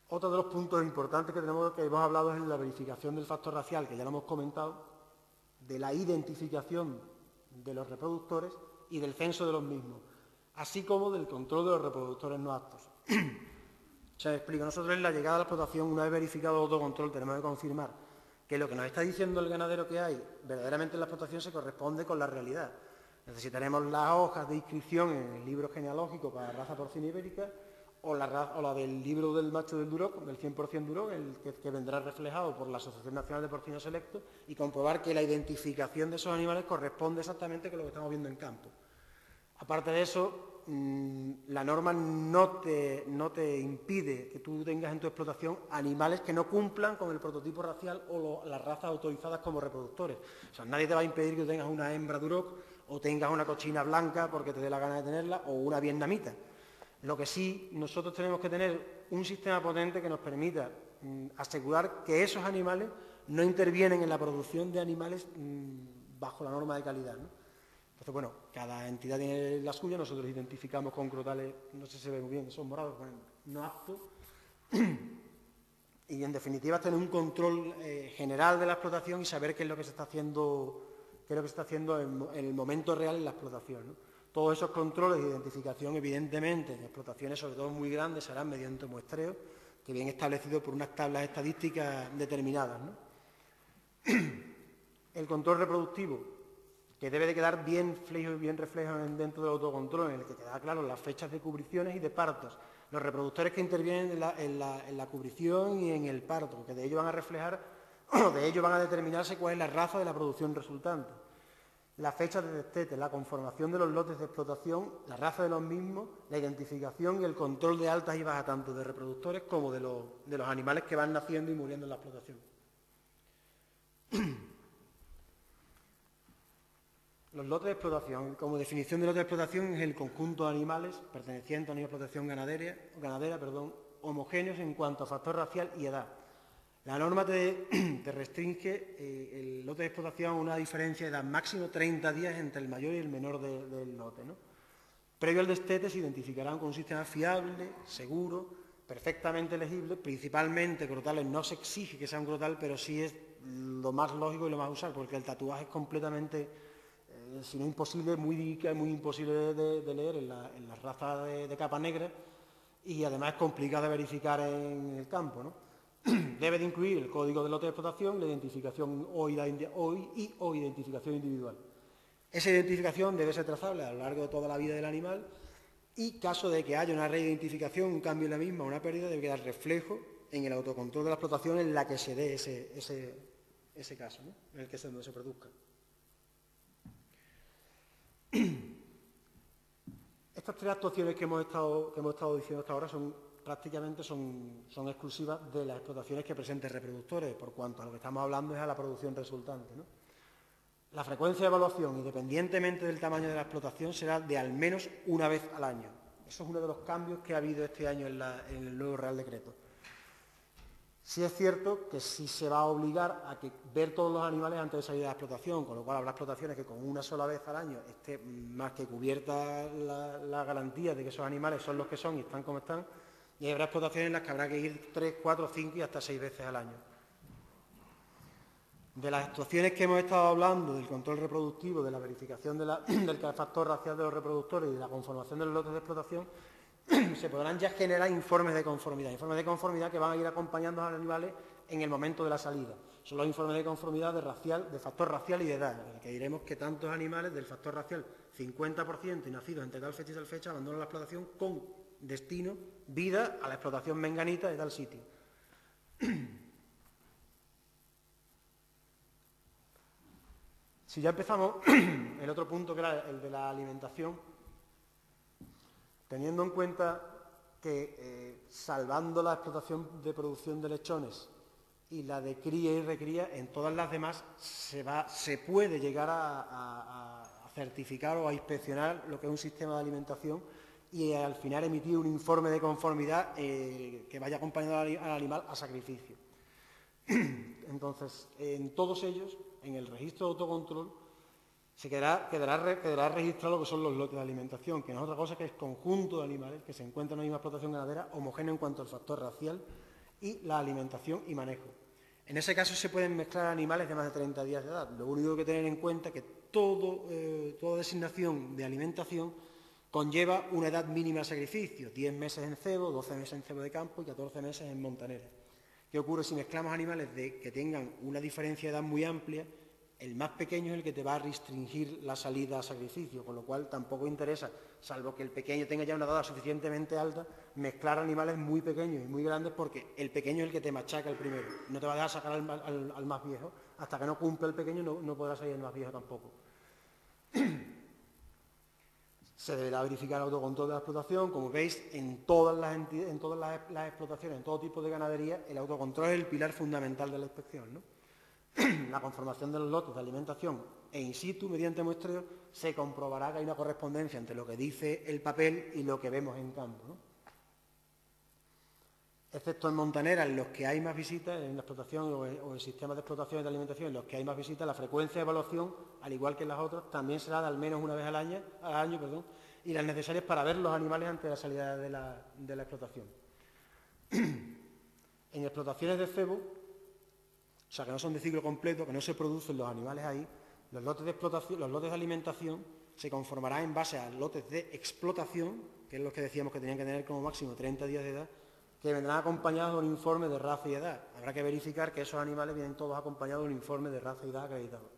otro de los puntos importantes que hemos hablado es la verificación del factor racial, que ya lo hemos comentado, de la identificación de los reproductores y del censo de los mismos, así como del control de los reproductores no aptos. Se me explica, nosotros en la llegada a la explotación, una vez verificado el autocontrol, tenemos que confirmar que lo que nos está diciendo el ganadero que hay verdaderamente en la explotación se corresponde con la realidad. Necesitaremos las hojas de inscripción en el libro genealógico para la raza porcina ibérica o la del libro del macho del Duroc, del 100% Duroc, que vendrá reflejado por la Asociación Nacional de Porcinos Selectos, y comprobar que la identificación de esos animales corresponde exactamente con lo que estamos viendo en campo. Aparte de eso, la norma no te impide que tú tengas en tu explotación animales que no cumplan con el prototipo racial o las razas autorizadas como reproductores. O sea, nadie te va a impedir que tú tengas una hembra Duroc o tengas una cochina blanca porque te dé la gana de tenerla, o una vietnamita. Lo que sí, nosotros tenemos que tener un sistema potente que nos permita asegurar que esos animales no intervienen en la producción de animales bajo la norma de calidad, ¿no? Entonces, bueno, cada entidad tiene la suya, nosotros identificamos con crotales, no sé si se ve muy bien, son morados, bueno, no aptos, y en definitiva tener un control general de la explotación y saber qué es lo que se está haciendo, en el momento real en la explotación, ¿no? Todos esos controles de identificación, evidentemente, en explotaciones sobre todo muy grandes, se harán mediante muestreo, que vienen establecidos por unas tablas estadísticas determinadas, ¿no? El control reproductivo, que debe de quedar bien reflejado dentro del autocontrol, en el que queda claro las fechas de cubriciones y de partos, los reproductores que intervienen en la cubrición y en el parto, que de ello van a reflejar, o de ello van a determinarse cuál es la raza de la producción resultante, la fecha de destete, la conformación de los lotes de explotación, la raza de los mismos, la identificación y el control de altas y bajas tanto de reproductores como de los animales que van naciendo y muriendo en la explotación. Los lotes de explotación, como definición de lote de explotación, es el conjunto de animales pertenecientes a una explotación ganadera, homogéneos en cuanto a factor racial y edad. La norma te restringe el lote de explotación a una diferencia de edad máximo 30 días entre el mayor y el menor del lote, ¿no? Previo al destete se identificarán con un sistema fiable, seguro, perfectamente legible. Principalmente crotales, no se exige que sea un crotal, pero sí es lo más lógico y lo más usar, porque el tatuaje es completamente, si no imposible, muy imposible de leer en las razas de capa negra, y además es complicado de verificar en el campo, ¿no? Debe de incluir el código de lote de explotación, la identificación o identificación individual. Esa identificación debe ser trazable a lo largo de toda la vida del animal, y caso de que haya una reidentificación, un cambio en la misma, una pérdida, debe quedar reflejo en el autocontrol de la explotación en la que se dé ese caso, ¿no? En el que donde se produzca. Estas tres actuaciones que hemos estado diciendo hasta ahora prácticamente son exclusivas de las explotaciones que presenten reproductores, por cuanto a lo que estamos hablando es a la producción resultante, ¿no? La frecuencia de evaluación, independientemente del tamaño de la explotación, será de al menos una vez al año. Eso es uno de los cambios que ha habido este año en el nuevo Real Decreto. Sí es cierto que sí se va a obligar a ver todos los animales antes de salir de la explotación, con lo cual habrá explotaciones que con una sola vez al año esté más que cubierta la garantía de que esos animales son los que son y están como están, y habrá explotaciones en las que habrá que ir 3, 4, 5 y hasta 6 veces al año. De las actuaciones que hemos estado hablando, del control reproductivo, de la verificación del factor racial de los reproductores y de la conformación de los lotes de explotación, se podrán ya generar informes de conformidad que van a ir acompañando a los animales en el momento de la salida. Son los informes de conformidad de factor racial y de edad, en el que diremos que tantos animales del factor racial 50% y nacidos entre tal fecha y tal fecha abandonan la explotación con destino, vida a la explotación menganita de tal sitio. Si ya empezamos, el otro punto que era el de la alimentación, teniendo en cuenta que salvando la explotación de producción de lechones y la de cría y recría, en todas las demás se puede llegar a certificar o a inspeccionar lo que es un sistema de alimentación y al final emitir un informe de conformidad que vaya acompañando al animal a sacrificio. Entonces, en todos ellos, en el registro de autocontrol, quedará registrado lo que son los lotes de alimentación, que no es otra cosa que el conjunto de animales que se encuentran en una misma explotación ganadera, homogéneo en cuanto al factor racial y la alimentación y manejo. En ese caso se pueden mezclar animales de más de 30 días de edad. Lo único que hay que tener en cuenta es que toda designación de alimentación conlleva una edad mínima de sacrificio, 10 meses en cebo, 12 meses en cebo de campo y 14 meses en montanera. ¿Qué ocurre si mezclamos animales que tengan una diferencia de edad muy amplia? El más pequeño es el que te va a restringir la salida a sacrificio, con lo cual tampoco interesa, salvo que el pequeño tenga ya una edad suficientemente alta, mezclar animales muy pequeños y muy grandes, porque el pequeño es el que te machaca el primero. No te va a dejar sacar al más viejo. Hasta que no cumpla el pequeño no podrá salir el más viejo tampoco. Se deberá verificar el autocontrol de la explotación. Como veis, en todas las explotaciones, en todo tipo de ganadería, el autocontrol es el pilar fundamental de la inspección, ¿no? La conformación de los lotes de alimentación e in situ, mediante muestreo, se comprobará que hay una correspondencia entre lo que dice el papel y lo que vemos en campo, ¿no? Excepto en montaneras, en los que hay más visitas, en la explotación o en sistemas de explotación y de alimentación, en los que hay más visitas, la frecuencia de evaluación, al igual que en las otras, también será de al menos una vez al año, y las necesarias para ver los animales antes de la salida de la explotación. En explotaciones de cebo, o sea, que no son de ciclo completo, que no se producen los animales ahí, los lotes de alimentación se conformarán en base a lotes de explotación, que es los que decíamos que tenían que tener como máximo 30 días de edad, que vendrán acompañados de un informe de raza y edad. Habrá que verificar que esos animales vienen todos acompañados de un informe de raza y edad acreditado.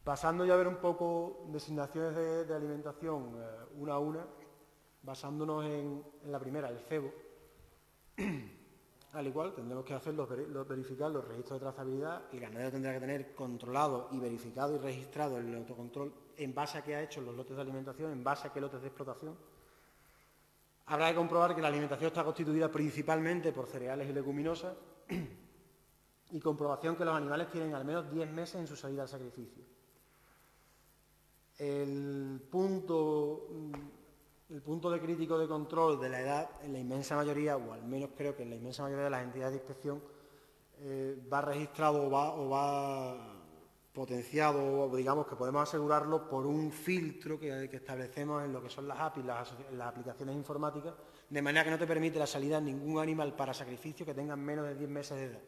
Pasando ya a ver un poco designaciones de alimentación una a una, basándonos en la primera, el cebo. Al igual, tendremos que hacer verificar los registros de trazabilidad. El ganadero tendrá que tener controlado y verificado y registrado el autocontrol en base a qué ha hecho los lotes de alimentación, en base a qué lotes de explotación. Habrá que comprobar que la alimentación está constituida principalmente por cereales y leguminosas y comprobación que los animales tienen al menos 10 meses en su salida al sacrificio. El punto de crítico de control de la edad, en la inmensa mayoría, o al menos creo que en la inmensa mayoría de las entidades de inspección, va registrado o va potenciado, o digamos que podemos asegurarlo por un filtro que establecemos en lo que son las APIs, las aplicaciones informáticas, de manera que no te permite la salida de ningún animal para sacrificio que tenga menos de 10 meses de edad.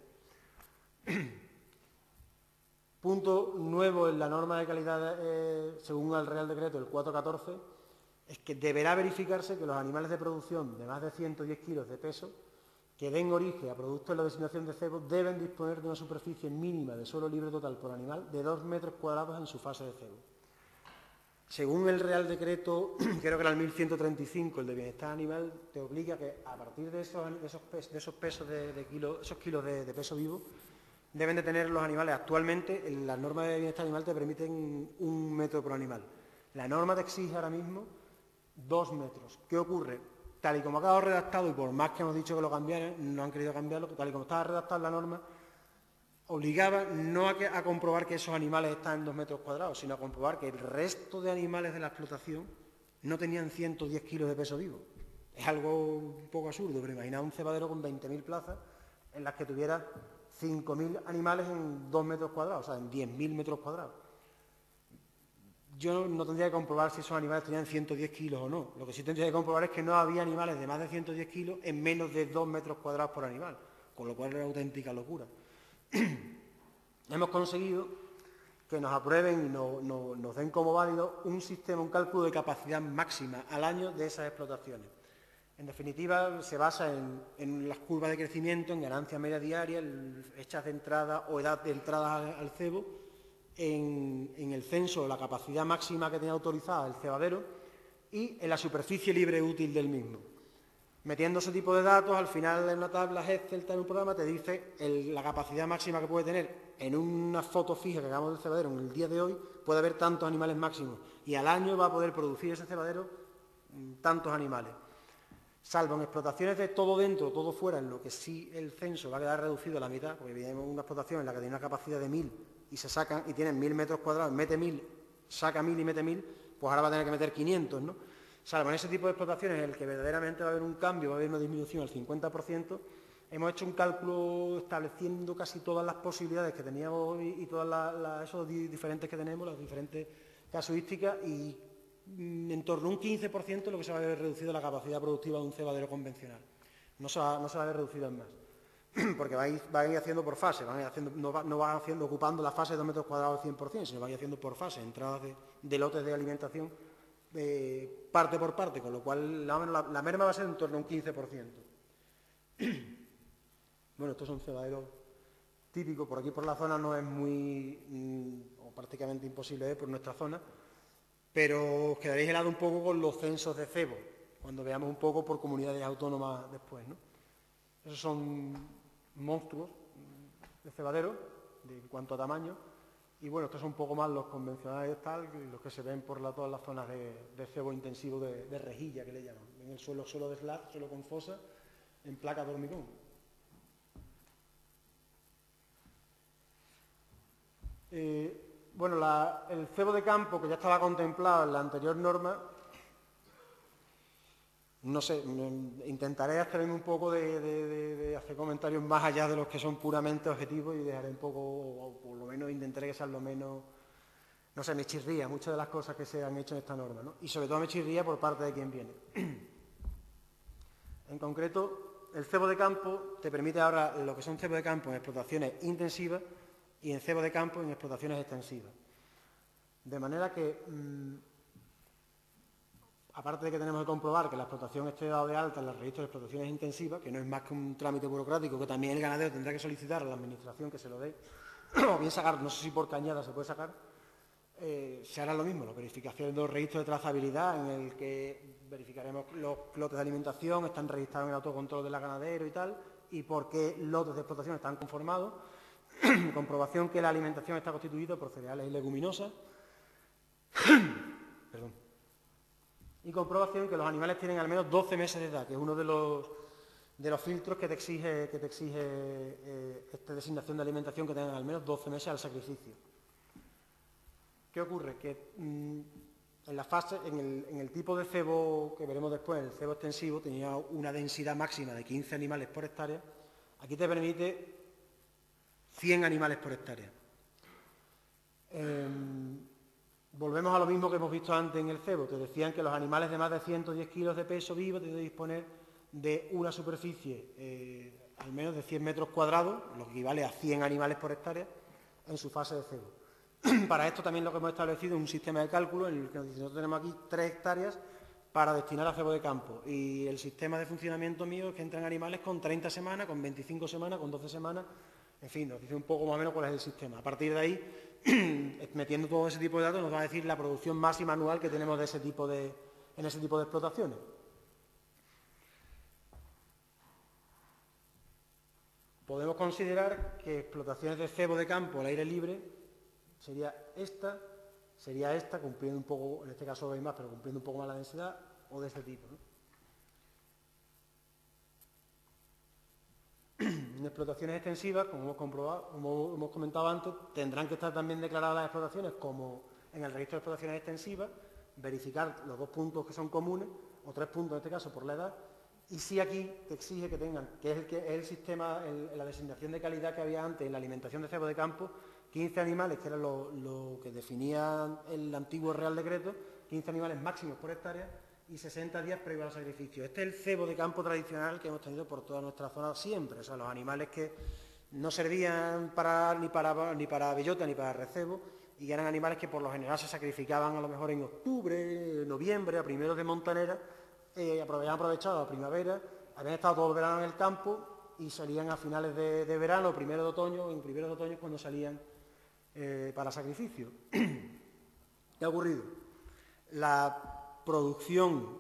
Punto nuevo en la norma de calidad, según el Real Decreto, el 414, es que deberá verificarse que los animales de producción de más de 110 kilos de peso que den origen a productos de la designación de cebo deben disponer de una superficie mínima de suelo libre total por animal de 2 metros cuadrados en su fase de cebo. Según el Real Decreto, creo que era el 1135, el de bienestar animal, te obliga que a partir de esos pesos esos kilos de peso vivo, deben de tener los animales. Actualmente, las normas de bienestar animal te permiten 1 metro por animal. La norma te exige ahora mismo 2 metros. ¿Qué ocurre? Tal y como ha quedado redactado, y por más que hemos dicho que lo cambiaran, no han querido cambiarlo, tal y como estaba redactada la norma, obligaba no a comprobar que esos animales están en 2 metros cuadrados, sino a comprobar que el resto de animales de la explotación no tenían 110 kilos de peso vivo. Es algo un poco absurdo, pero imagina un cebadero con 20.000 plazas en las que tuviera 5.000 animales en 2 metros cuadrados, o sea, en 10.000 metros cuadrados. Yo no tendría que comprobar si esos animales tenían 110 kilos o no. Lo que sí tendría que comprobar es que no había animales de más de 110 kilos en menos de 2 metros cuadrados por animal, con lo cual era auténtica locura. Hemos conseguido que nos aprueben y nos den como válido un sistema, un cálculo de capacidad máxima al año de esas explotaciones. En definitiva, se basa en las curvas de crecimiento, en ganancias media diarias, fechas de entrada o edad de entrada al cebo, en el censo, la capacidad máxima que tenía autorizada el cebadero y en la superficie libre útil del mismo. Metiendo ese tipo de datos, al final en una tabla Excel, en un programa, te dice la capacidad máxima que puede tener en una foto fija que hagamos del cebadero en el día de hoy, puede haber tantos animales máximos y al año va a poder producir ese cebadero tantos animales. Salvo en explotaciones de todo dentro, todo fuera, en lo que sí el censo va a quedar reducido a la mitad, porque tenemos una explotación en la que tiene una capacidad de 1.000 y se sacan y tienen 1.000 metros cuadrados, mete 1.000, saca 1.000 y mete 1.000, pues ahora va a tener que meter 500, ¿no? Salvo en ese tipo de explotaciones en el que verdaderamente va a haber un cambio, va a haber una disminución al 50%, hemos hecho un cálculo estableciendo casi todas las posibilidades que teníamos y todas esos diferentes que tenemos, las diferentes casuísticas, y en torno a un 15% lo que se va a ver reducido la capacidad productiva de un cebadero convencional. No se va a ver reducido en más, porque va a ir haciendo por fase, no va haciendo ocupando la fase de 2 metros cuadrados al 100%, sino va a ir haciendo por fase, entradas de lotes de alimentación parte por parte, con lo cual la merma va a ser en torno a un 15%. Bueno, estos son cebaderos típicos, por aquí por la zona no es muy, o prácticamente imposible por nuestra zona, pero os quedaréis helado un poco con los censos de cebo, cuando veamos un poco por comunidades autónomas después, ¿no? Esos son monstruos de cebadero, en cuanto a tamaño, y bueno, estos son un poco más los convencionales tal, los que se ven por todas las zonas de cebo intensivo de rejilla, que le llaman, en el suelo de slab, suelo con fosa, en placas de hormigón. Bueno, el cebo de campo, que ya estaba contemplado en la anterior norma, no sé, intentaré abstenerme un poco de hacer comentarios más allá de los que son puramente objetivos y dejaré un poco, o por lo menos intentaré que sean lo menos, no sé, me chirría muchas de las cosas que se han hecho en esta norma, ¿no? Y sobre todo me chirría por parte de quien viene. En concreto, el cebo de campo te permite ahora lo que son cebo de campo en explotaciones intensivas y en cebo de campo en explotaciones extensivas. De manera que, aparte de que tenemos que comprobar que la explotación esté dada de alta en el registro de explotaciones intensivas, que no es más que un trámite burocrático que también el ganadero tendrá que solicitar a la administración que se lo dé, o bien sacar, no sé si por cañada se puede sacar, se hará lo mismo, la verificación de los registros de trazabilidad, en el que verificaremos los lotes de alimentación, están registrados en el autocontrol del ganadero y tal, y por qué lotes de explotación están conformados, comprobación que la alimentación está constituida por cereales y leguminosas, perdón, y comprobación que los animales tienen al menos 12 meses de edad, que es uno de los filtros que te exige esta designación de alimentación, que tengan al menos 12 meses al sacrificio. ¿Qué ocurre? Que en el tipo de cebo que veremos después, el cebo extensivo, tenía una densidad máxima de 15 animales por hectárea. Aquí te permite 100 animales por hectárea. Volvemos a lo mismo que hemos visto antes en el cebo. Te decían que los animales de más de 110 kilos de peso vivo tienen que disponer de una superficie al menos de 100 metros cuadrados, lo que equivale a 100 animales por hectárea, en su fase de cebo. Para esto también lo que hemos establecido es un sistema de cálculo en el que nosotros tenemos aquí 3 hectáreas para destinar a cebo de campo. Y el sistema de funcionamiento mío es que entran animales con 30 semanas, con 25 semanas, con 12 semanas. En fin, nos dice un poco más o menos cuál es el sistema. A partir de ahí, metiendo todo ese tipo de datos, nos va a decir la producción máxima anual que tenemos en ese tipo de explotaciones. Podemos considerar que explotaciones de cebo de campo al aire libre sería esta, cumpliendo un poco, en este caso veis más, pero cumpliendo un poco más la densidad, o de este tipo, ¿no? En explotaciones extensivas, como hemos comentado antes, tendrán que estar también declaradas las explotaciones como en el registro de explotaciones extensivas, verificar los 2 puntos que son comunes, o 3 puntos en este caso por la edad, y si aquí te exige que tengan, que es el sistema, la designación de calidad que había antes en la alimentación de cebo de campo, 15 animales, que era lo que definía el antiguo Real Decreto, 15 animales máximos por hectárea, y 60 días previo al sacrificio. Este es el cebo de campo tradicional que hemos tenido por toda nuestra zona siempre. O sea, los animales que no servían ni para bellota ni para recebo, y eran animales que por lo general se sacrificaban a lo mejor en octubre, noviembre, a primeros de montanera, habían aprovechado la primavera, habían estado todo el verano en el campo y salían a finales de verano, primero de otoño, en primeros de otoño es cuando salían para sacrificio. ¿Qué ha ocurrido? La producción,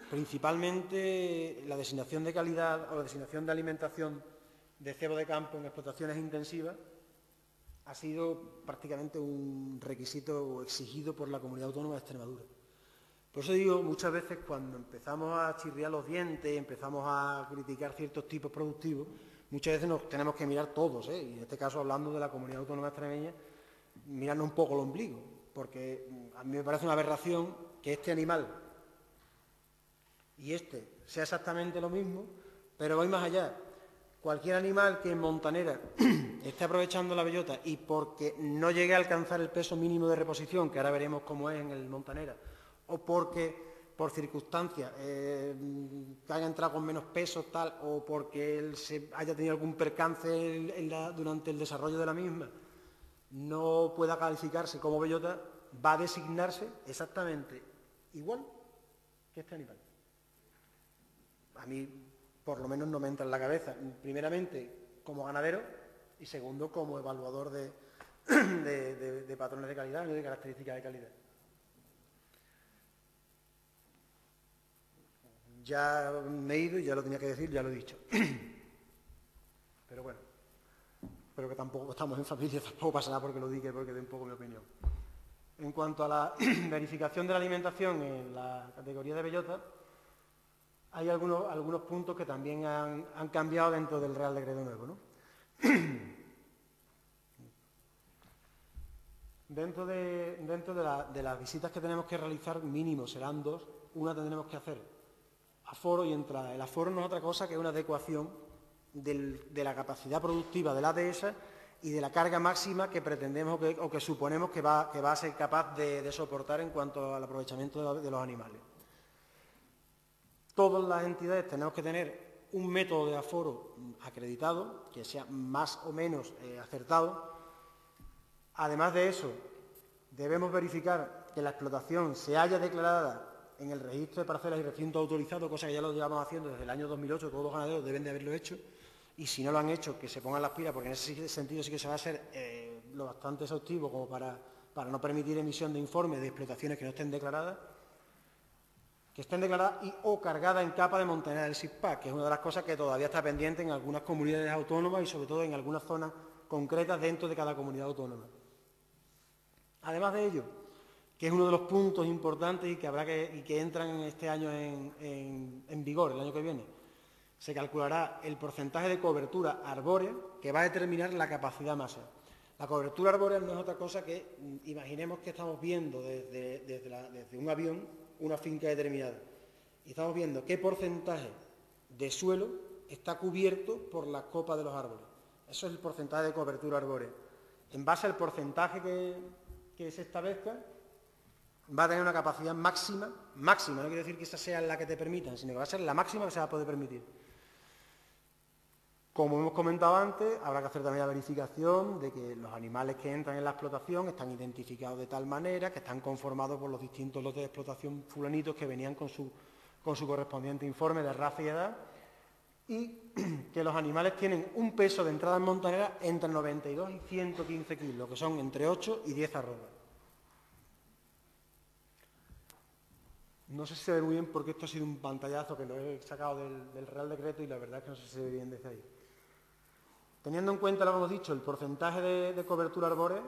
principalmente la designación de calidad o la designación de alimentación de cebo de campo en explotaciones intensivas, ha sido prácticamente un requisito exigido por la Comunidad Autónoma de Extremadura. Por eso digo, muchas veces cuando empezamos a chirriar los dientes, empezamos a criticar ciertos tipos productivos, muchas veces nos tenemos que mirar todos, y en este caso hablando de la Comunidad Autónoma Extremeña, mirarnos un poco el ombligo, porque a mí me parece una aberración que este animal y este sea exactamente lo mismo, pero voy más allá. cualquier animal que en montanera esté aprovechando la bellota y porque no llegue a alcanzar el peso mínimo de reposición, que ahora veremos cómo es en el montanera, o porque por circunstancias que haya entrado con menos peso, tal, o porque él se haya tenido algún percance durante el desarrollo de la misma, no pueda calificarse como bellota, va a designarse exactamente igual que este animal. A mí, por lo menos, no me entra en la cabeza, primeramente como ganadero y segundo como evaluador de patrones de calidad, de características de calidad. Ya me he ido y ya lo tenía que decir, ya lo he dicho. Pero bueno, pero que tampoco estamos en familia, tampoco pasa nada porque lo diga, porque dé un poco mi opinión. En cuanto a la verificación de la alimentación en la categoría de bellota, hay algunos puntos que también han cambiado dentro del Real Decreto nuevo, ¿no? Dentro de las visitas que tenemos que realizar, mínimo serán 2, una tendremos que hacer aforo y entrada. El aforo no es otra cosa que una adecuación de la capacidad productiva de la dehesa y de la carga máxima que pretendemos o que suponemos que va a ser capaz de soportar en cuanto al aprovechamiento de los animales. Todas las entidades tenemos que tener un método de aforo acreditado, que sea más o menos acertado. Además de eso, debemos verificar que la explotación se haya declarada en el registro de parcelas y recintos autorizados, cosa que ya lo llevamos haciendo desde el año 2008, todos los ganaderos deben de haberlo hecho, y si no lo han hecho, que se pongan las pilas, porque en ese sentido sí que se va a hacer lo bastante exhaustivo como para no permitir emisión de informes de explotaciones que no estén declaradas, y o cargadas en capa de montanera del SIPAC, que es una de las cosas que todavía está pendiente en algunas comunidades autónomas y sobre todo en algunas zonas concretas dentro de cada comunidad autónoma. Además de ello, que es uno de los puntos importantes y que entran en este año en vigor, el año que viene, se calculará el porcentaje de cobertura arbórea que va a determinar la capacidad máxima. La cobertura arbórea no es otra cosa que, imaginemos que estamos viendo desde un avión una finca determinada y estamos viendo qué porcentaje de suelo está cubierto por las copas de los árboles. Eso es el porcentaje de cobertura arbórea. En base al porcentaje que se establezca, va a tener una capacidad máxima, no quiere decir que esa sea la que te permitan, sino que va a ser la máxima que se va a poder permitir. Como hemos comentado antes, habrá que hacer también la verificación de que los animales que entran en la explotación están identificados de tal manera que están conformados por los distintos lotes de explotación fulanitos que venían con su correspondiente informe de raza y edad, y que los animales tienen un peso de entrada en montanera entre 92 y 115 kilos, que son entre 8 y 10 arrobas. No sé si se ve muy bien porque esto ha sido un pantallazo que lo he sacado del Real Decreto y la verdad es que no sé si se ve bien desde ahí. Teniendo en cuenta, lo que hemos dicho, el porcentaje de cobertura arbórea,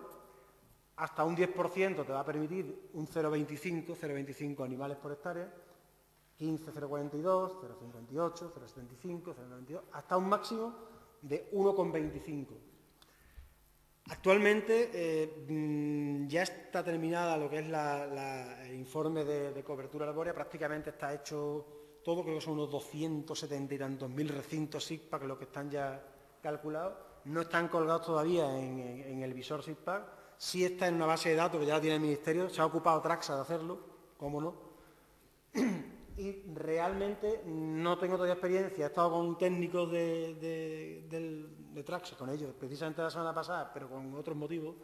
hasta un 10% te va a permitir un 0,25 animales por hectárea, 15, 0,42, 0,58, 0,75, 0,92, hasta un máximo de 1,25. Actualmente ya está terminada lo que es el informe de cobertura arbórea, prácticamente está hecho todo, creo que son unos 270 y tantos mil recintos SICPA, que es lo que están ya calculados, no están colgados todavía en el visor SICPA, sí está en una base de datos que ya la tiene el Ministerio, se ha ocupado Traxa de hacerlo, cómo no, y realmente no tengo todavía experiencia, he estado con técnicos de Traxa, con ellos, precisamente la semana pasada, pero con otros motivos,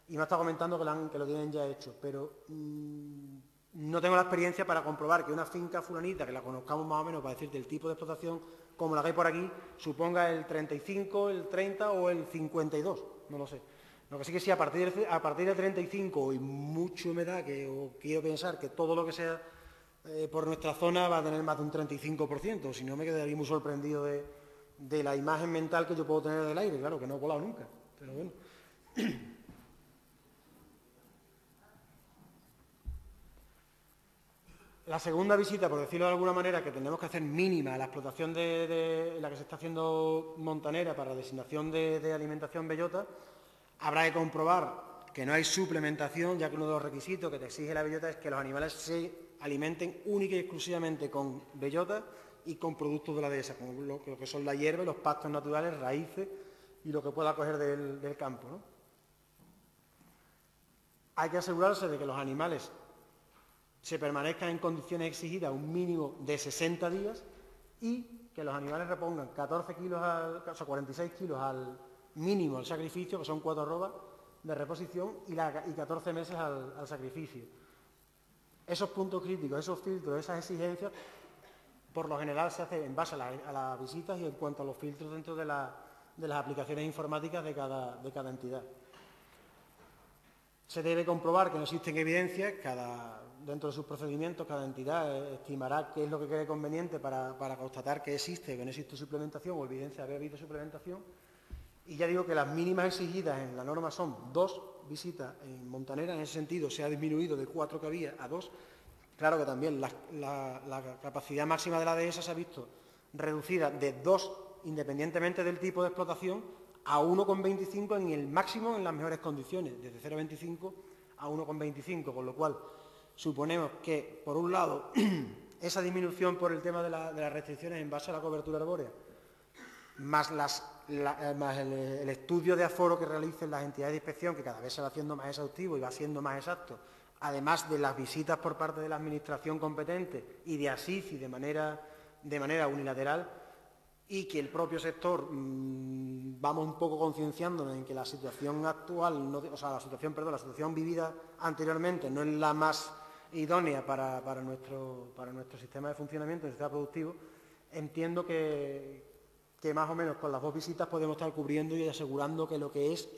y me ha estado comentando que lo tienen ya hecho, pero no tengo la experiencia para comprobar que una finca fulanita, que la conozcamos más o menos para decirte el tipo de explotación, como la que hay por aquí, suponga el 35, el 30 o el 52, no lo sé. Lo que sí que sí, a partir del 35, y mucho me da o quiero pensar que todo lo que sea por nuestra zona va a tener más de un 35%, si no me quedaría muy sorprendido de la imagen mental que yo puedo tener del aire, claro, que no he volado nunca, pero bueno. La segunda visita, por decirlo de alguna manera, que tenemos que hacer mínima a la explotación de la que se está haciendo montanera para la designación de alimentación bellota, habrá que comprobar que no hay suplementación, ya que uno de los requisitos que te exige la bellota es que los animales se alimenten única y exclusivamente con bellota y con productos de la dehesa, como lo que son la hierba, los pastos naturales, raíces y lo que pueda coger del campo, ¿no? Hay que asegurarse de que los animales se permanezcan en condiciones exigidas un mínimo de 60 días y que los animales repongan 46 kilos al mínimo al sacrificio, que son 4 arrobas de reposición, y 14 meses al sacrificio. Esos puntos críticos, esos filtros, esas exigencias, por lo general se hacen en base a las visitas y en cuanto a los filtros dentro de las aplicaciones informáticas de cada entidad. Se debe comprobar que no existen evidencias, dentro de sus procedimientos cada entidad estimará qué es lo que cree conveniente para constatar que existe o que no existe suplementación o evidencia de haber habido suplementación. Y ya digo que las mínimas exigidas en la norma son 2 visitas en montanera. En ese sentido se ha disminuido de 4 que había a 2. Claro que también la capacidad máxima de la dehesa se ha visto reducida de 2, independientemente del tipo de explotación, a 1,25 en el máximo en las mejores condiciones, desde 0,25 a 1,25, con lo cual suponemos que, por un lado, esa disminución por el tema de las restricciones en base a la cobertura arbórea, más el estudio de aforo que realicen las entidades de inspección, que cada vez se va haciendo más exhaustivo y va siendo más exacto, además de las visitas por parte de la administración competente y de ASICI de manera unilateral, y que el propio sector vamos un poco concienciándonos en que la situación actual, la situación vivida anteriormente no es la más idónea para nuestro sistema de funcionamiento, el sistema productivo. Entiendo que más o menos con las 2 visitas podemos estar cubriendo y asegurando que lo que es.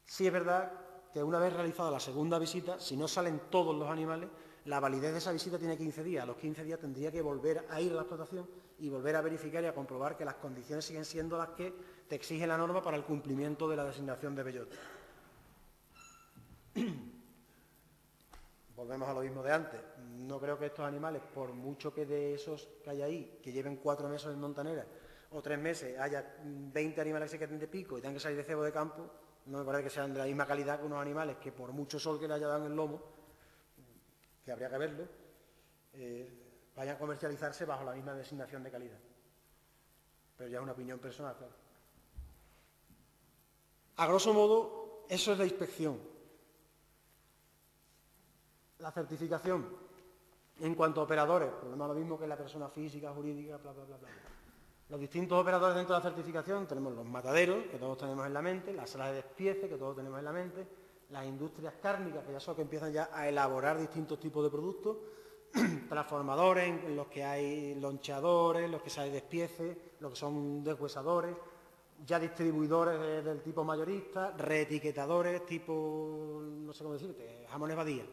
Sí es verdad que una vez realizada la segunda visita, si no salen todos los animales, la validez de esa visita tiene 15 días. A los 15 días tendría que volver a ir a la explotación y volver a verificar y a comprobar que las condiciones siguen siendo las que te exige la norma para el cumplimiento de la designación de bellota. Volvemos a lo mismo de antes. No creo que estos animales, por mucho que de esos que hay ahí, que lleven 4 meses en montanera o 3 meses, haya 20 animales que se queden de pico y tengan que salir de cebo de campo, no me parece que sean de la misma calidad que unos animales que, por mucho sol que le haya dado en el lomo, que habría que verlo, vayan a comercializarse bajo la misma designación de calidad. Pero ya es una opinión personal, claro. A grosso modo, eso es la inspección. La certificación, en cuanto a operadores, problema lo mismo que la persona física, jurídica, bla, bla, bla, bla. Los distintos operadores dentro de la certificación tenemos los mataderos, que todos tenemos en la mente, las salas de despiece, que todos tenemos en la mente, las industrias cárnicas, que ya son que empiezan ya a elaborar distintos tipos de productos, transformadores en los que hay loncheadores, los que se hay despiece, los que son deshuesadores, ya distribuidores del tipo mayorista, reetiquetadores tipo, no sé cómo decirte, jamones Badía,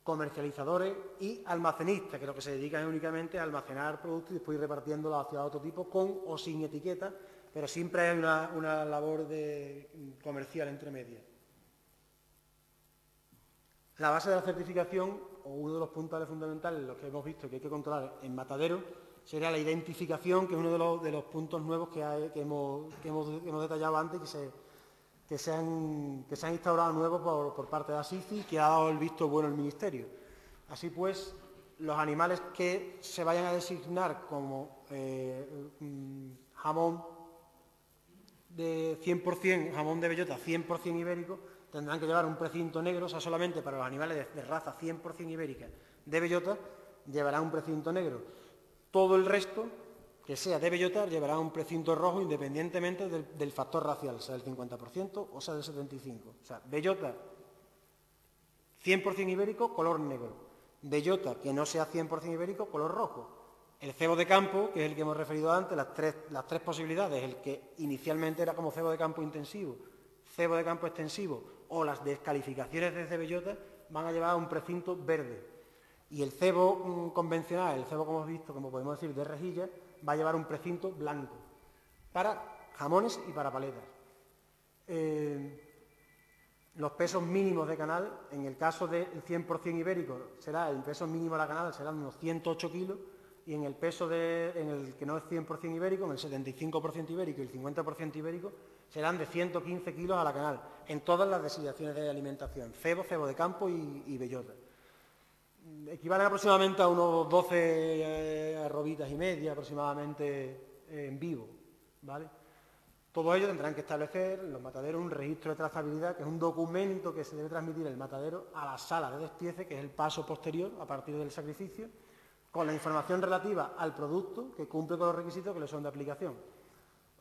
comercializadores y almacenistas, que lo que se dedican es únicamente a almacenar productos y después ir repartiéndolos hacia otro tipo, con o sin etiqueta, pero siempre hay una labor comercial entre medias. La base de la certificación, o uno de los puntales fundamentales, los que hemos visto que hay que controlar en matadero, sería la identificación, que es uno de los puntos nuevos que hemos detallado antes, que se han instaurado nuevos por parte de ASICI y que ha dado el visto bueno el Ministerio. Así pues, los animales que se vayan a designar como jamón de 100%, jamón de bellota 100% ibérico, tendrán que llevar un precinto negro. O sea, solamente para los animales de raza 100% ibérica de bellota llevarán un precinto negro. Todo el resto, que sea de bellota, llevará un precinto rojo independientemente del factor racial, sea del 50% o sea del 75%. O sea, bellota 100% ibérico, color negro. Bellota que no sea 100% ibérico, color rojo. El cebo de campo, que es el que hemos referido antes, las tres posibilidades, el que inicialmente era como cebo de campo intensivo, cebo de campo extensivo o las descalificaciones desde bellota, van a llevar un precinto verde. Y el cebo convencional, el cebo como hemos visto, como podemos decir, de rejilla, va a llevar un precinto blanco para jamones y para paletas. Los pesos mínimos de canal, en el caso del 100% ibérico, el peso mínimo de la canal serán unos 108 kilos, y en el que no es 100% ibérico, en el 75% ibérico y el 50% ibérico, serán de 115 kilos a la canal, en todas las designaciones de alimentación, cebo de campo y bellota. equivalen aproximadamente a unos 12 arrobitas y media aproximadamente en vivo, ¿vale? Todo ello tendrán que establecer en los mataderos un registro de trazabilidad, que es un documento que se debe transmitir el matadero a la sala de despiece, que es el paso posterior a partir del sacrificio, con la información relativa al producto que cumple con los requisitos que le son de aplicación.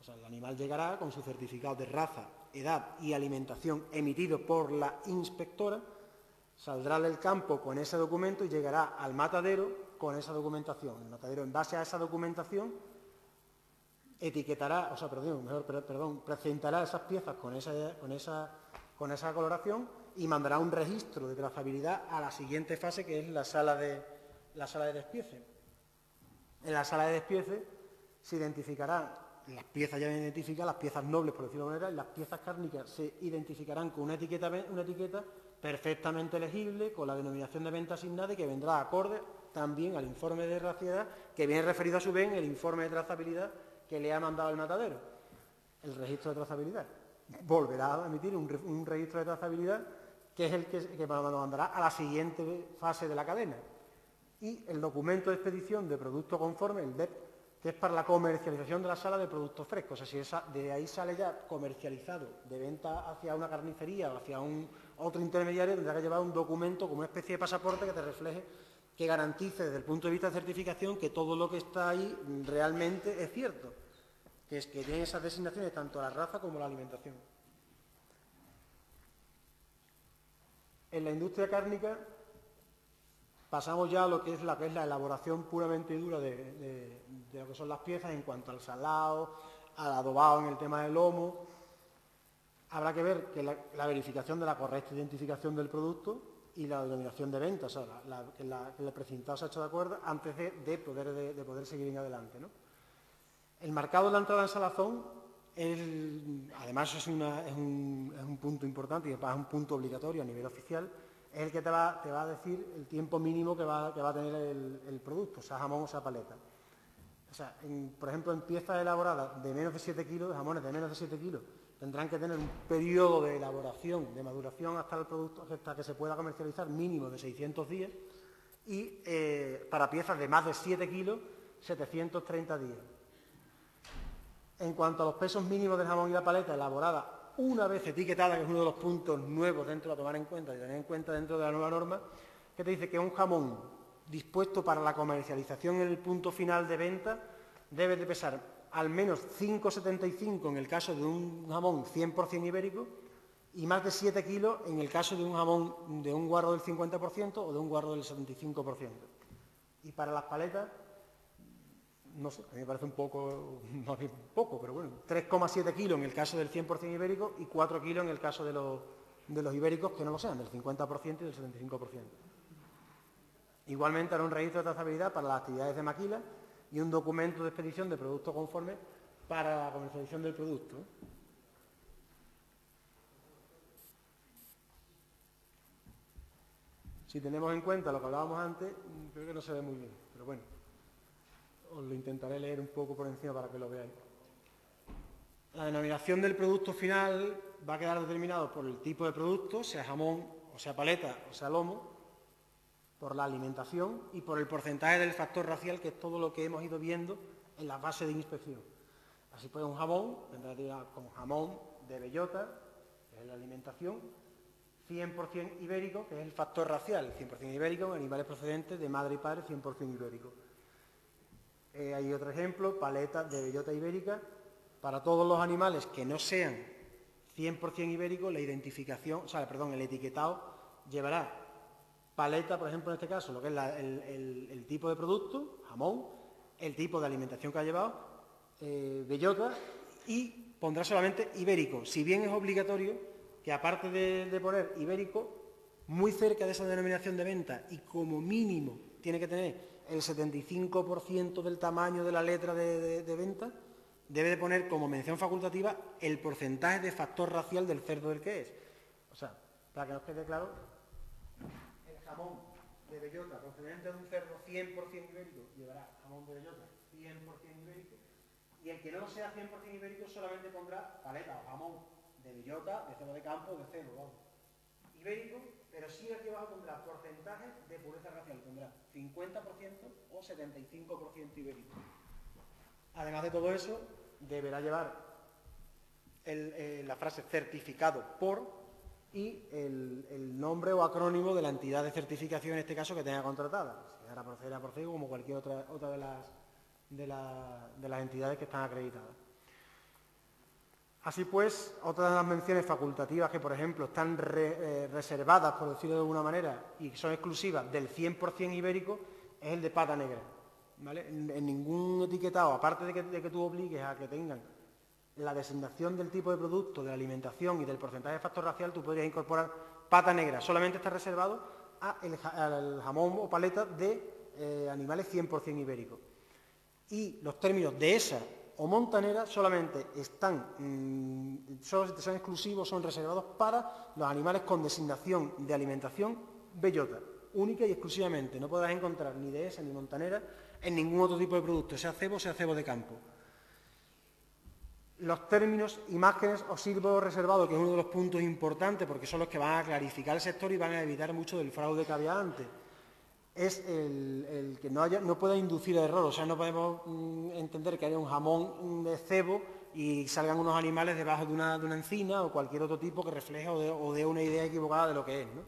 O sea, el animal llegará con su certificado de raza, edad y alimentación emitido por la inspectora, saldrá del campo con ese documento y llegará al matadero con esa documentación. El matadero, en base a esa documentación, etiquetará, presentará esas piezas con esa coloración y mandará un registro de trazabilidad a la siguiente fase, que es la sala de despiece. En la sala de despiece se identificarán las piezas ya identificadas, las piezas nobles, por decirlo de alguna manera, y las piezas cárnicas se identificarán con una etiqueta perfectamente legible, con la denominación de venta asignada y que vendrá acorde también al informe de raciedad, que viene referido a su vez en el informe de trazabilidad que le ha mandado el matadero, el registro de trazabilidad. Volverá a emitir un registro de trazabilidad que es el que nos mandará a la siguiente fase de la cadena. Y el documento de expedición de producto conforme, el DEP, que es para la comercialización de la sala de productos frescos. O sea, si de ahí sale ya comercializado de venta hacia una carnicería o hacia otro intermediario, tendrá que llevar un documento como una especie de pasaporte que te refleje, que garantice desde el punto de vista de certificación que todo lo que está ahí realmente es cierto, que es que tiene esas designaciones tanto la raza como la alimentación. En la industria cárnica pasamos ya a lo que es la elaboración puramente dura de lo que son las piezas en cuanto al salado, al adobado en el tema del lomo. Habrá que ver que la verificación de la correcta identificación del producto y la denominación de venta, o sea, que el precintado se ha hecho de acuerdo antes de poder seguir en adelante, ¿no? El marcado de la entrada en salazón, además es un punto importante y es un punto obligatorio a nivel oficial, es el que te va a decir el tiempo mínimo que va a tener el producto, sea jamón o sea paleta. O sea, por ejemplo, en piezas elaboradas de menos de 7 kilos, de jamones de menos de 7 kilos, tendrán que tener un periodo de elaboración, de maduración hasta el producto, hasta que se pueda comercializar, mínimo de 600 días, y para piezas de más de 7 kilos, 730 días. En cuanto a los pesos mínimos del jamón y la paleta elaborada una vez etiquetada, que es uno de los puntos nuevos dentro de tomar en cuenta y tener en cuenta dentro de la nueva norma, que te dice que un jamón dispuesto para la comercialización en el punto final de venta debe de pesar al menos 5,75 en el caso de un jamón 100% ibérico y más de 7 kilos en el caso de un jamón de un guarro del 50% o de un guarro del 75%. Y para las paletas, no sé, a mí me parece un poco, no es poco, pero bueno, 3,7 kilos en el caso del 100% ibérico y 4 kilos en el caso de los ibéricos que no lo sean, del 50% y del 75%. Igualmente hará un registro de trazabilidad para las actividades de maquila y un documento de expedición de producto conforme para la comercialización del producto. Si tenemos en cuenta lo que hablábamos antes, creo que no se ve muy bien, pero bueno, os lo intentaré leer un poco por encima para que lo veáis. La denominación del producto final va a quedar determinado por el tipo de producto, sea jamón, o sea paleta, o sea lomo, por la alimentación y por el porcentaje del factor racial, que es todo lo que hemos ido viendo en la fase de inspección. Así pues, un jamón vendrá con jamón de bellota, que es la alimentación, 100% ibérico, que es el factor racial, 100% ibérico, animales procedentes de madre y padre, 100% ibérico. Hay otro ejemplo, paleta de bellota ibérica. Para todos los animales que no sean 100% ibéricos, la identificación, el etiquetado llevará paleta, por ejemplo, en este caso, lo que es el tipo de producto, jamón, el tipo de alimentación que ha llevado, bellota, y pondrá solamente ibérico, si bien es obligatorio que aparte de poner ibérico, muy cerca de esa denominación de venta y como mínimo tiene que tener el 75% del tamaño de la letra de venta, debe de poner como mención facultativa el porcentaje de factor racial del cerdo del que es. O sea, para que nos quede claro, el jamón de bellota procedente de un cerdo 100% ibérico llevará jamón de bellota 100% ibérico, y el que no sea 100% ibérico solamente pondrá paleta o jamón de bellota, de cerdo de campo o de cerdo, vamos. ibérico, pero sí aquí abajo tendrá porcentaje de pureza racial, tendrá 50% o 75% ibérico. Además de todo eso, deberá llevar la frase certificado por y el nombre o acrónimo de la entidad de certificación, en este caso, que tenga contratada. Si era Procego, como cualquier otra de las entidades que están acreditadas. Así pues, otra de las menciones facultativas que, por ejemplo, están reservadas, por decirlo de alguna manera, y son exclusivas del 100% ibérico, es el de pata negra. ¿Vale? En ningún etiquetado, aparte de que tú obligues a que tengan la designación del tipo de producto, de la alimentación y del porcentaje de factor racial, tú podrías incorporar pata negra. Solamente está reservado al jamón o paleta de animales 100% ibéricos. Y los términos dehesa o montanera solamente son exclusivos, son reservados para los animales con designación de alimentación bellota, única y exclusivamente. No podrás encontrar ni dehesa ni montanera en ningún otro tipo de producto, sea cebo de campo. Los términos, imágenes o símbolos reservados, que es uno de los puntos importantes porque son los que van a clarificar el sector y van a evitar mucho del fraude que había antes, es el que no pueda inducir el error. O sea, no podemos entender que haya un jamón de cebo y salgan unos animales debajo de una encina o cualquier otro tipo que refleje o dé una idea equivocada de lo que es, ¿no?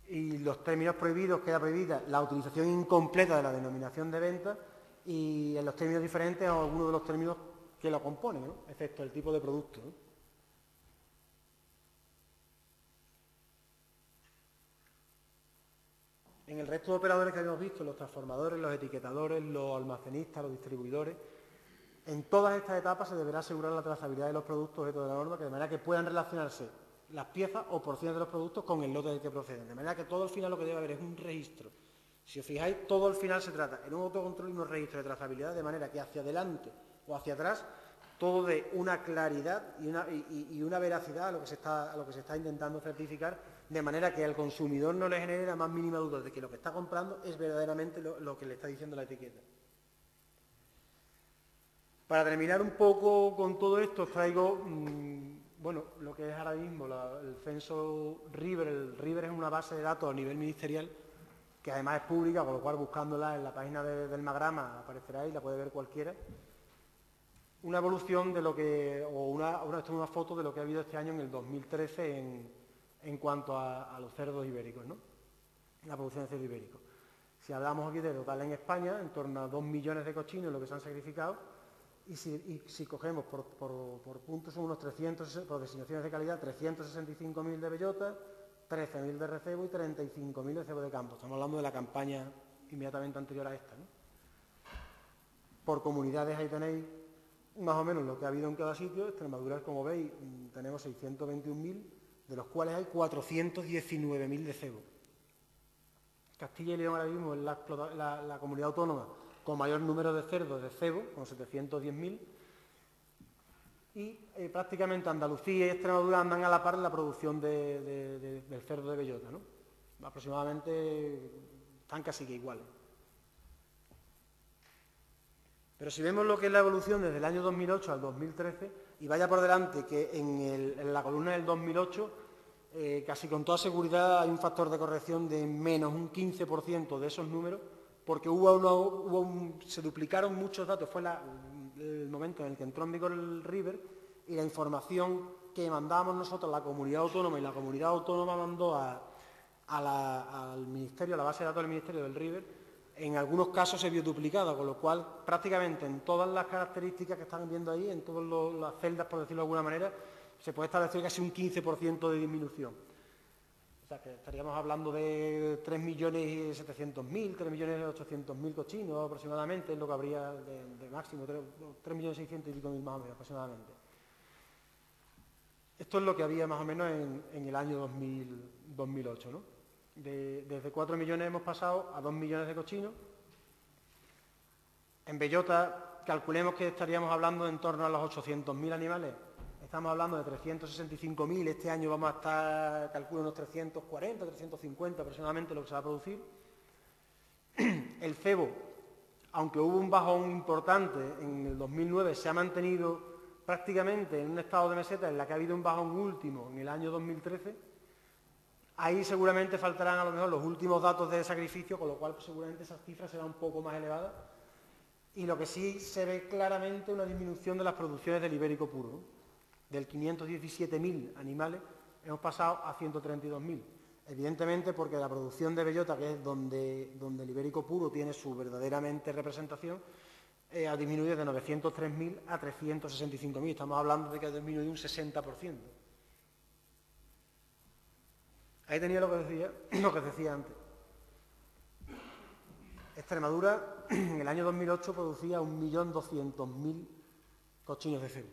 Y los términos prohibidos, queda prohibida la utilización incompleta de la denominación de venta y en los términos diferentes a algunos de los términos que lo componen, ¿no? Excepto el tipo de producto, ¿no? En el resto de operadores que habíamos visto, los transformadores, los etiquetadores, los almacenistas, los distribuidores, en todas estas etapas se deberá asegurar la trazabilidad de los productos objeto de la norma, que de manera que puedan relacionarse las piezas o porciones de los productos con el lote del que proceden. De manera que todo al final lo que debe haber es un registro. Si os fijáis, todo al final se trata en un autocontrol y unos registros de trazabilidad, de manera que hacia adelante o hacia atrás todo de una claridad y una veracidad a lo que se está intentando certificar, de manera que al consumidor no le genere la más mínima duda de que lo que está comprando es verdaderamente lo que le está diciendo la etiqueta. Para terminar un poco con todo esto, os traigo bueno, lo que es ahora mismo el censo River. El River es una base de datos a nivel ministerial que además es pública, con lo cual buscándola en la página del Magrama aparecerá y la puede ver cualquiera. Una evolución de lo que, o una foto de lo que ha habido este año en el 2013 en cuanto a los cerdos ibéricos, ¿no? La producción de cerdo ibérico. Si hablamos aquí de total en España, en torno a 2 millones de cochinos lo que se han sacrificado, y si cogemos por puntos son unos 300, por designaciones de calidad, 365.000 de bellota, 13.000 de recebo y 35.000 de cebo de campo. Estamos hablando de la campaña inmediatamente anterior a esta, ¿no? Por comunidades ahí tenéis más o menos lo que ha habido en cada sitio. Extremadura, como veis, tenemos 621.000, de los cuales hay 419.000 de cebo. Castilla y León ahora mismo es la comunidad autónoma con mayor número de cerdos de cebo, con 710.000, y prácticamente Andalucía y Extremadura andan a la par en la producción del cerdo de bellota, ¿no? Aproximadamente están casi que iguales. Pero si vemos lo que es la evolución desde el año 2008 al 2013, y vaya por delante que en la columna del 2008, casi con toda seguridad hay un factor de corrección de menos un 15% de esos números, porque se duplicaron muchos datos. Fue el momento en el que entró en vigor el River, y la información que mandábamos nosotros, la comunidad autónoma, y la comunidad autónoma mandó al Ministerio, a la base de datos del Ministerio del River, en algunos casos se vio duplicada, con lo cual prácticamente en todas las características que están viendo ahí, en todas las celdas, por decirlo de alguna manera, se puede establecer casi un 15% de disminución. O sea, que estaríamos hablando de 3.700.000, 3.800.000 cochinos aproximadamente, es lo que habría de máximo, 3.600.000 y pico más o menos aproximadamente. Esto es lo que había más o menos en el año 2008, ¿no? Desde 4 millones hemos pasado a 2 millones de cochinos. En bellota, calculemos que estaríamos hablando en torno a los 800.000 animales. Estamos hablando de 365.000, este año vamos a estar, calculo, unos 340, 350 aproximadamente lo que se va a producir. El cebo, aunque hubo un bajón importante en el 2009, se ha mantenido prácticamente en un estado de meseta en la que ha habido un bajón último en el año 2013, ahí seguramente faltarán a lo mejor los últimos datos de sacrificio, con lo cual pues, seguramente esas cifras serán un poco más elevadas. Y lo que sí se ve claramente una disminución de las producciones del ibérico puro, ¿no? Del 517.000 animales hemos pasado a 132.000. Evidentemente porque la producción de bellota, que es donde el ibérico puro tiene su verdaderamente representación, ha disminuido de 903.000 a 365.000. Estamos hablando de que ha disminuido un 60%. Ahí tenía lo que decía antes. Extremadura en el año 2008 producía 1.200.000 cochinos de cebo.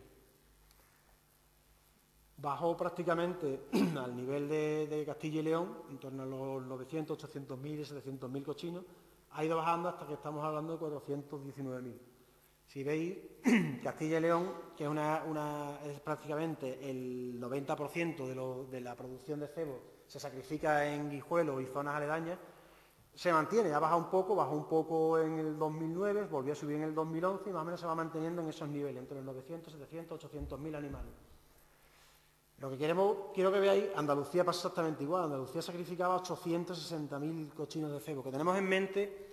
Bajó prácticamente al nivel de Castilla y León, en torno a los 900, 800.000 y 700.000 cochinos. Ha ido bajando hasta que estamos hablando de 419.000. Si veis, Castilla y León, que es prácticamente el 90% de la producción de cebo, se sacrifica en Guijuelo y zonas aledañas, se mantiene, ha bajó un poco en el 2009, volvió a subir en el 2011 y más o menos se va manteniendo en esos niveles, entre los 900, 700, 800.000 animales. Lo que quiero que veáis, Andalucía pasa exactamente igual. Andalucía sacrificaba 860.000 cochinos de cebo, que tenemos en mente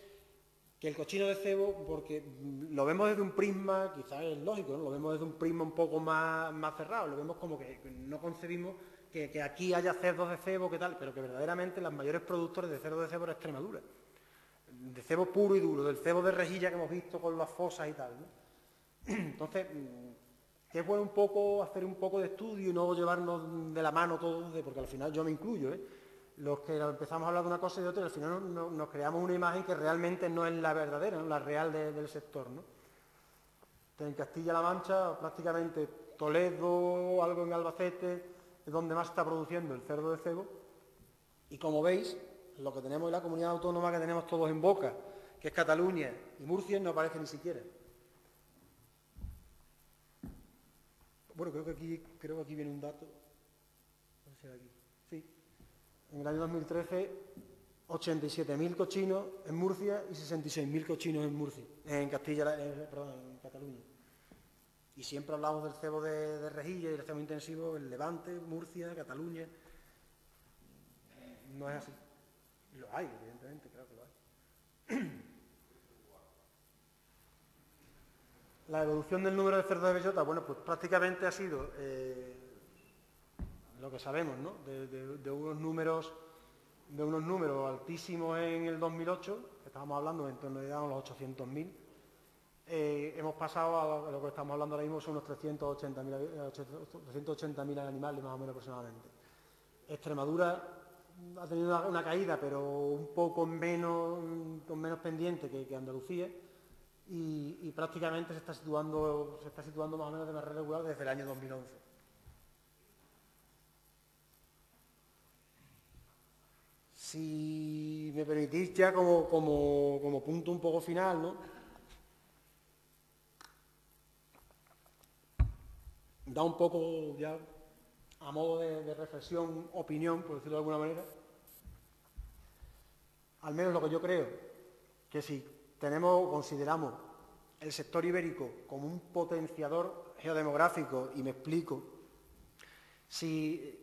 que el cochino de cebo, porque lo vemos desde un prisma, quizás es lógico, ¿no? Lo vemos desde un prisma un poco más cerrado, lo vemos como que no concebimos que aquí haya cerdos de cebo, que tal, pero que verdaderamente los mayores productores de cerdo de cebo era Extremadura. De cebo puro y duro, del cebo de rejilla que hemos visto con las fosas y tal, ¿no? Entonces, que es bueno hacer un poco de estudio y no llevarnos de la mano todos, porque al final yo me incluyo, los que empezamos a hablar de una cosa y de otra, y al final nos creamos una imagen que realmente no es la verdadera, ¿no? La real del sector, ¿no? En Castilla-La Mancha, prácticamente Toledo, algo en Albacete, es donde más está produciendo el cerdo de cebo, y como veis, lo que tenemos en la comunidad autónoma que tenemos todos en boca, que es Cataluña y Murcia, no aparece ni siquiera. Bueno, creo que aquí viene un dato. No sé, aquí. Sí. En el año 2013, 87.000 cochinos en Murcia y 66.000 cochinos en Cataluña. Y siempre hablamos del cebo de rejilla y del cebo intensivo en Levante, Murcia, Cataluña. No es así. Lo hay, evidentemente, claro que lo hay. La evolución del número de cerdos de bellota, bueno, pues prácticamente ha sido lo que sabemos, ¿no? De unos números altísimos en el 2008, que estábamos hablando en torno a los 800.000. Hemos pasado a lo que estamos hablando ahora mismo, son unos 380.000 animales más o menos aproximadamente. Extremadura ha tenido una caída, pero un poco con menos pendiente que Andalucía, y prácticamente se está situando más o menos de manera regular desde el año 2011. Si me permitís ya como punto un poco final, ¿no? Da un poco ya a modo de reflexión, opinión, por decirlo de alguna manera. Al menos lo que yo creo, que si consideramos el sector ibérico como un potenciador geodemográfico, y me explico, si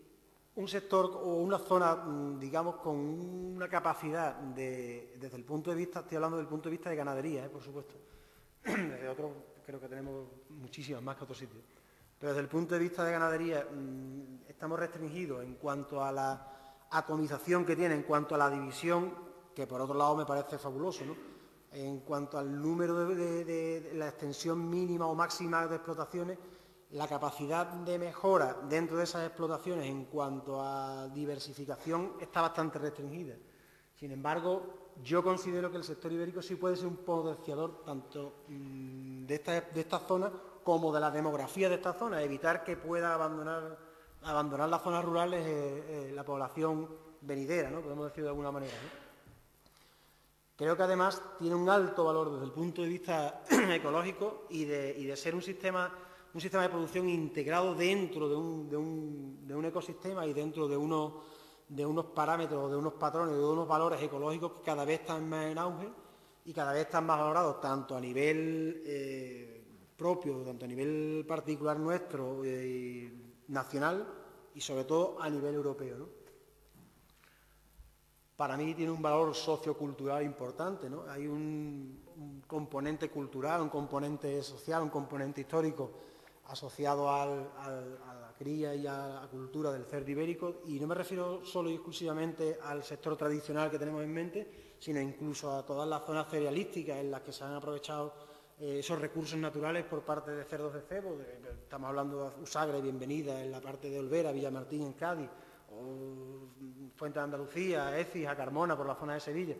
un sector o una zona, digamos, con una capacidad desde el punto de vista, estoy hablando del punto de vista de ganadería, por supuesto, desde otro creo que tenemos muchísimas más que otros sitios, pero desde el punto de vista de ganadería estamos restringidos en cuanto a la atomización que tiene, en cuanto a la división, que por otro lado me parece fabuloso, ¿no? En cuanto al número de la extensión mínima o máxima de explotaciones, la capacidad de mejora dentro de esas explotaciones en cuanto a diversificación está bastante restringida. Sin embargo, yo considero que el sector ibérico sí puede ser un potenciador tanto de esta zona como de la demografía de esta zona, evitar que pueda abandonar las zonas rurales la población venidera, ¿no? Podemos decir de alguna manera, ¿no? Creo que además tiene un alto valor desde el punto de vista ecológico y de ser un sistema de producción integrado dentro de un ecosistema y dentro de unos parámetros, de unos patrones, de unos valores ecológicos que cada vez están más en auge y cada vez están más valorados tanto a nivel propio, tanto a nivel particular nuestro, nacional y sobre todo a nivel europeo, ¿no? Para mí tiene un valor sociocultural importante, ¿no? Hay un componente cultural, un componente social, un componente histórico asociado a la cría y a la cultura del cerdo ibérico, y no me refiero solo y exclusivamente al sector tradicional que tenemos en mente, sino incluso a todas las zonas cerealísticas en las que se han aprovechado esos recursos naturales por parte de cerdos de cebo. Estamos hablando de Usagre, Bienvenida, en la parte de Olvera, Villamartín en Cádiz, o Fuente de Andalucía, Écija, Carmona, por la zona de Sevilla.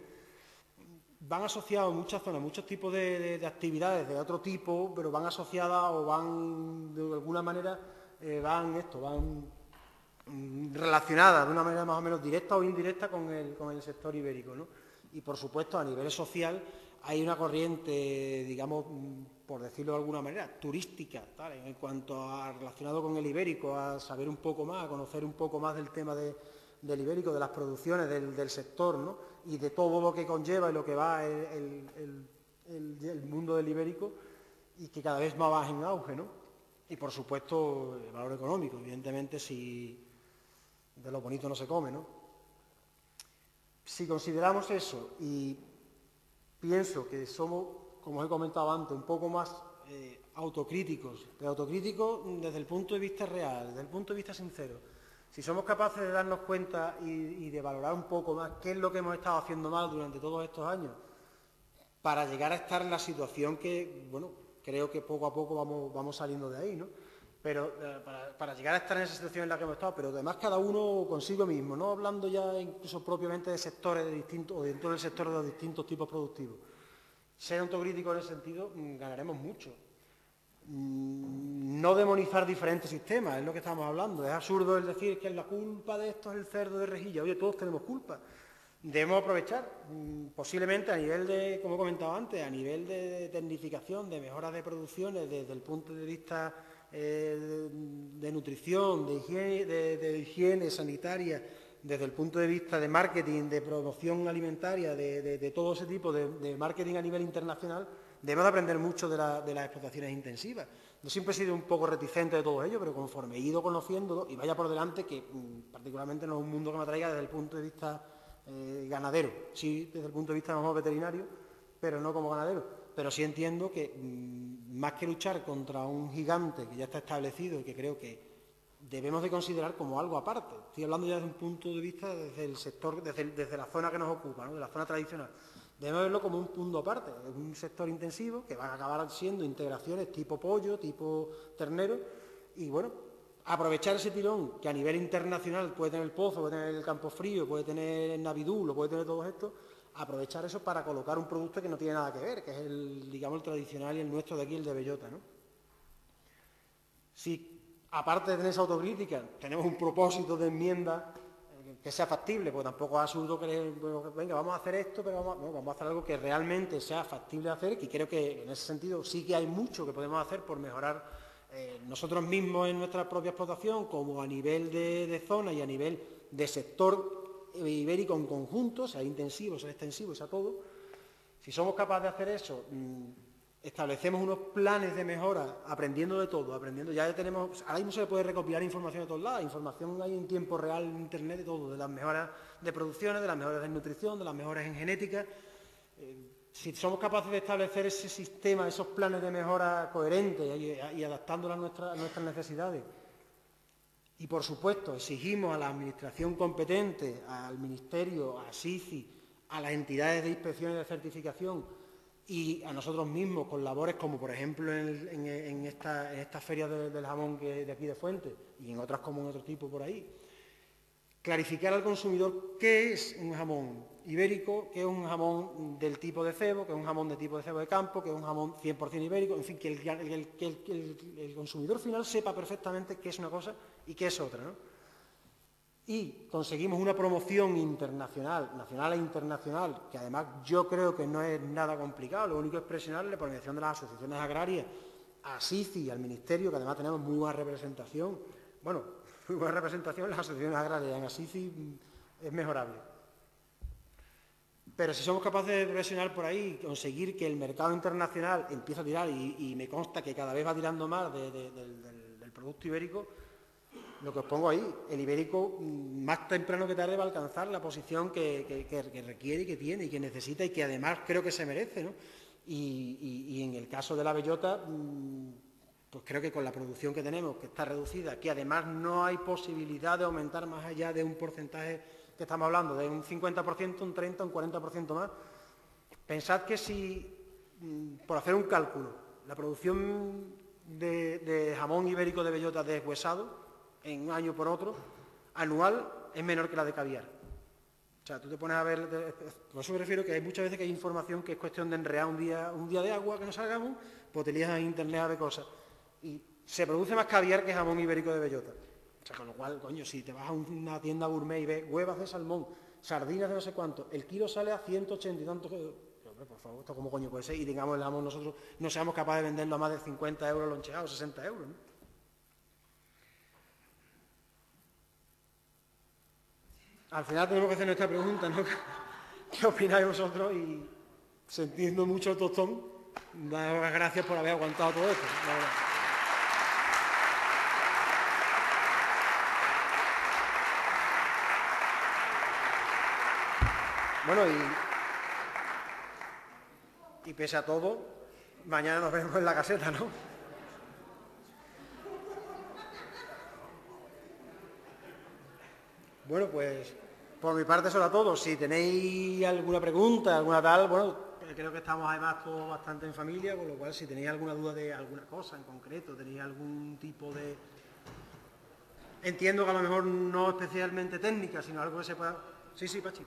Van asociados muchas zonas, muchos tipos de actividades de otro tipo, pero van asociadas o van, de alguna manera, van relacionadas de una manera más o menos directa o indirecta con el sector ibérico, ¿no? Y, por supuesto, a nivel social hay una corriente, digamos, por decirlo de alguna manera, turística, tal, en cuanto a relacionado con el ibérico, a saber un poco más, a conocer un poco más del tema del ibérico, de las producciones, del sector, ¿no? Y de todo lo que conlleva y lo que va el mundo del ibérico, y que cada vez más va en auge, ¿no? Y, por supuesto, el valor económico, evidentemente, si de lo bonito no se come, ¿no? Si consideramos eso y pienso que somos, como os he comentado antes, un poco más autocríticos, pero autocríticos desde el punto de vista real, desde el punto de vista sincero. Si somos capaces de darnos cuenta y de valorar un poco más qué es lo que hemos estado haciendo mal durante todos estos años para llegar a estar en la situación que, bueno, creo que poco a poco vamos saliendo de ahí, ¿no? Pero para llegar a estar en esa situación en la que hemos estado, pero además cada uno consigo mismo, no hablando ya incluso propiamente de sectores distintos o dentro del sector de los distintos tipos productivos. Ser autocrítico en ese sentido, ganaremos mucho. No demonizar diferentes sistemas, es lo que estamos hablando. Es absurdo el decir que la culpa de esto es el cerdo de rejilla. Oye, todos tenemos culpa. Debemos aprovechar, posiblemente a nivel de, como he comentado antes, a nivel de tecnificación, de mejoras de producciones, desde el punto de vista de nutrición, de higiene sanitaria, desde el punto de vista de marketing, de promoción alimentaria, de todo ese tipo de marketing a nivel internacional. Debemos de aprender mucho de las explotaciones intensivas. Yo siempre he sido un poco reticente de todo ello, pero conforme he ido conociéndolo, y vaya por delante, que particularmente no es un mundo que me atraiga desde el punto de vista ganadero, sí desde el punto de vista mejor veterinario, pero no como ganadero. Pero sí entiendo que más que luchar contra un gigante que ya está establecido y que creo que debemos de considerar como algo aparte. Estoy hablando ya desde un punto de vista desde el sector, desde la zona que nos ocupa, ¿no? De la zona tradicional. Debemos verlo como un punto aparte, es un sector intensivo que van a acabar siendo integraciones tipo pollo, tipo ternero, y bueno, aprovechar ese tirón que a nivel internacional puede tener el Pozo, puede tener el Campofrío, puede tener el Navidul, lo puede tener todo esto, aprovechar eso para colocar un producto que no tiene nada que ver, que es el, digamos, el tradicional y el nuestro de aquí, el de bellota, ¿no? Si, aparte de tener esa autocrítica, tenemos un propósito de enmienda que sea factible, porque tampoco es absurdo creer, venga, vamos a hacer esto, pero vamos a hacer algo que realmente sea factible de hacer, y creo que en ese sentido sí que hay mucho que podemos hacer por mejorar nosotros mismos en nuestra propia explotación, como a nivel de zona y a nivel de sector ibérico en conjunto, sea intensivo, sea extensivo, sea todo. Si somos capaces de hacer eso, establecemos unos planes de mejora, aprendiendo de todo, ya tenemos, ahora mismo se puede recopilar información de todos lados, información hay en tiempo real en Internet de todo, de las mejoras de producciones, de las mejoras de nutrición, de las mejoras en genética. Si somos capaces de establecer ese sistema, esos planes de mejora coherentes y adaptándolos a nuestras necesidades, y por supuesto exigimos a la administración competente, al Ministerio, a SICI, a las entidades de inspección y de certificación, y a nosotros mismos con labores como, por ejemplo, en esta feria del jamón de aquí de Fuente, y en otras como en otro tipo por ahí, clarificar al consumidor qué es un jamón ibérico, qué es un jamón del tipo de cebo, qué es un jamón de tipo de cebo de campo, qué es un jamón 100% ibérico, en fin, que el consumidor final sepa perfectamente qué es una cosa y qué es otra, ¿no? Y conseguimos una promoción internacional, nacional e internacional, que además yo creo que no es nada complicado, lo único es presionar la promoción de las asociaciones agrarias, a SICI, al Ministerio, que además tenemos muy buena representación. Bueno, muy buena representación en las asociaciones agrarias, en ASICI es mejorable. Pero si somos capaces de presionar por ahí, conseguir que el mercado internacional empiece a tirar, y me consta que cada vez va tirando más del producto ibérico, lo que os pongo ahí, el ibérico más temprano que tarde va a alcanzar la posición que requiere y que tiene y que necesita y que además creo que se merece, ¿no? Y en el caso de la bellota, pues creo que con la producción que tenemos, que está reducida, que además no hay posibilidad de aumentar más allá de un porcentaje que estamos hablando, de un 50%, un 30%, un 40% más, pensad que si, por hacer un cálculo, la producción de jamón ibérico de bellota deshuesado, en un año por otro, anual, es menor que la de caviar. O sea, tú te pones a ver, por eso me refiero que hay muchas veces que hay información que es cuestión de enrear un día de agua que nos salgamos, pues te lías en internet a ver cosas. Y se produce más caviar que jamón ibérico de bellota. O sea, con lo cual, coño, si te vas a una tienda gourmet y ves huevas de salmón, sardinas de no sé cuánto, el kilo sale a 180 y tantos. Hombre, por favor, ¿esto cómo coño puede ser? Y digamos, el jamón nosotros no seamos capaces de venderlo a más de 50 euros loncheado, 60 euros, ¿no? Al final tenemos que hacer nuestra pregunta, ¿no? ¿Qué opináis vosotros? Y sintiendo mucho el tostón, daros las gracias por haber aguantado todo esto, la verdad. Bueno, y pese a todo, mañana nos vemos en la caseta, ¿no? Bueno, pues por mi parte eso era todo. Si tenéis alguna pregunta, alguna tal, bueno, creo que estamos además todos bastante en familia, con lo cual si tenéis alguna duda de alguna cosa en concreto, tenéis algún tipo de... Entiendo que a lo mejor no especialmente técnica, sino algo que se pueda... Sí, sí, Pachi.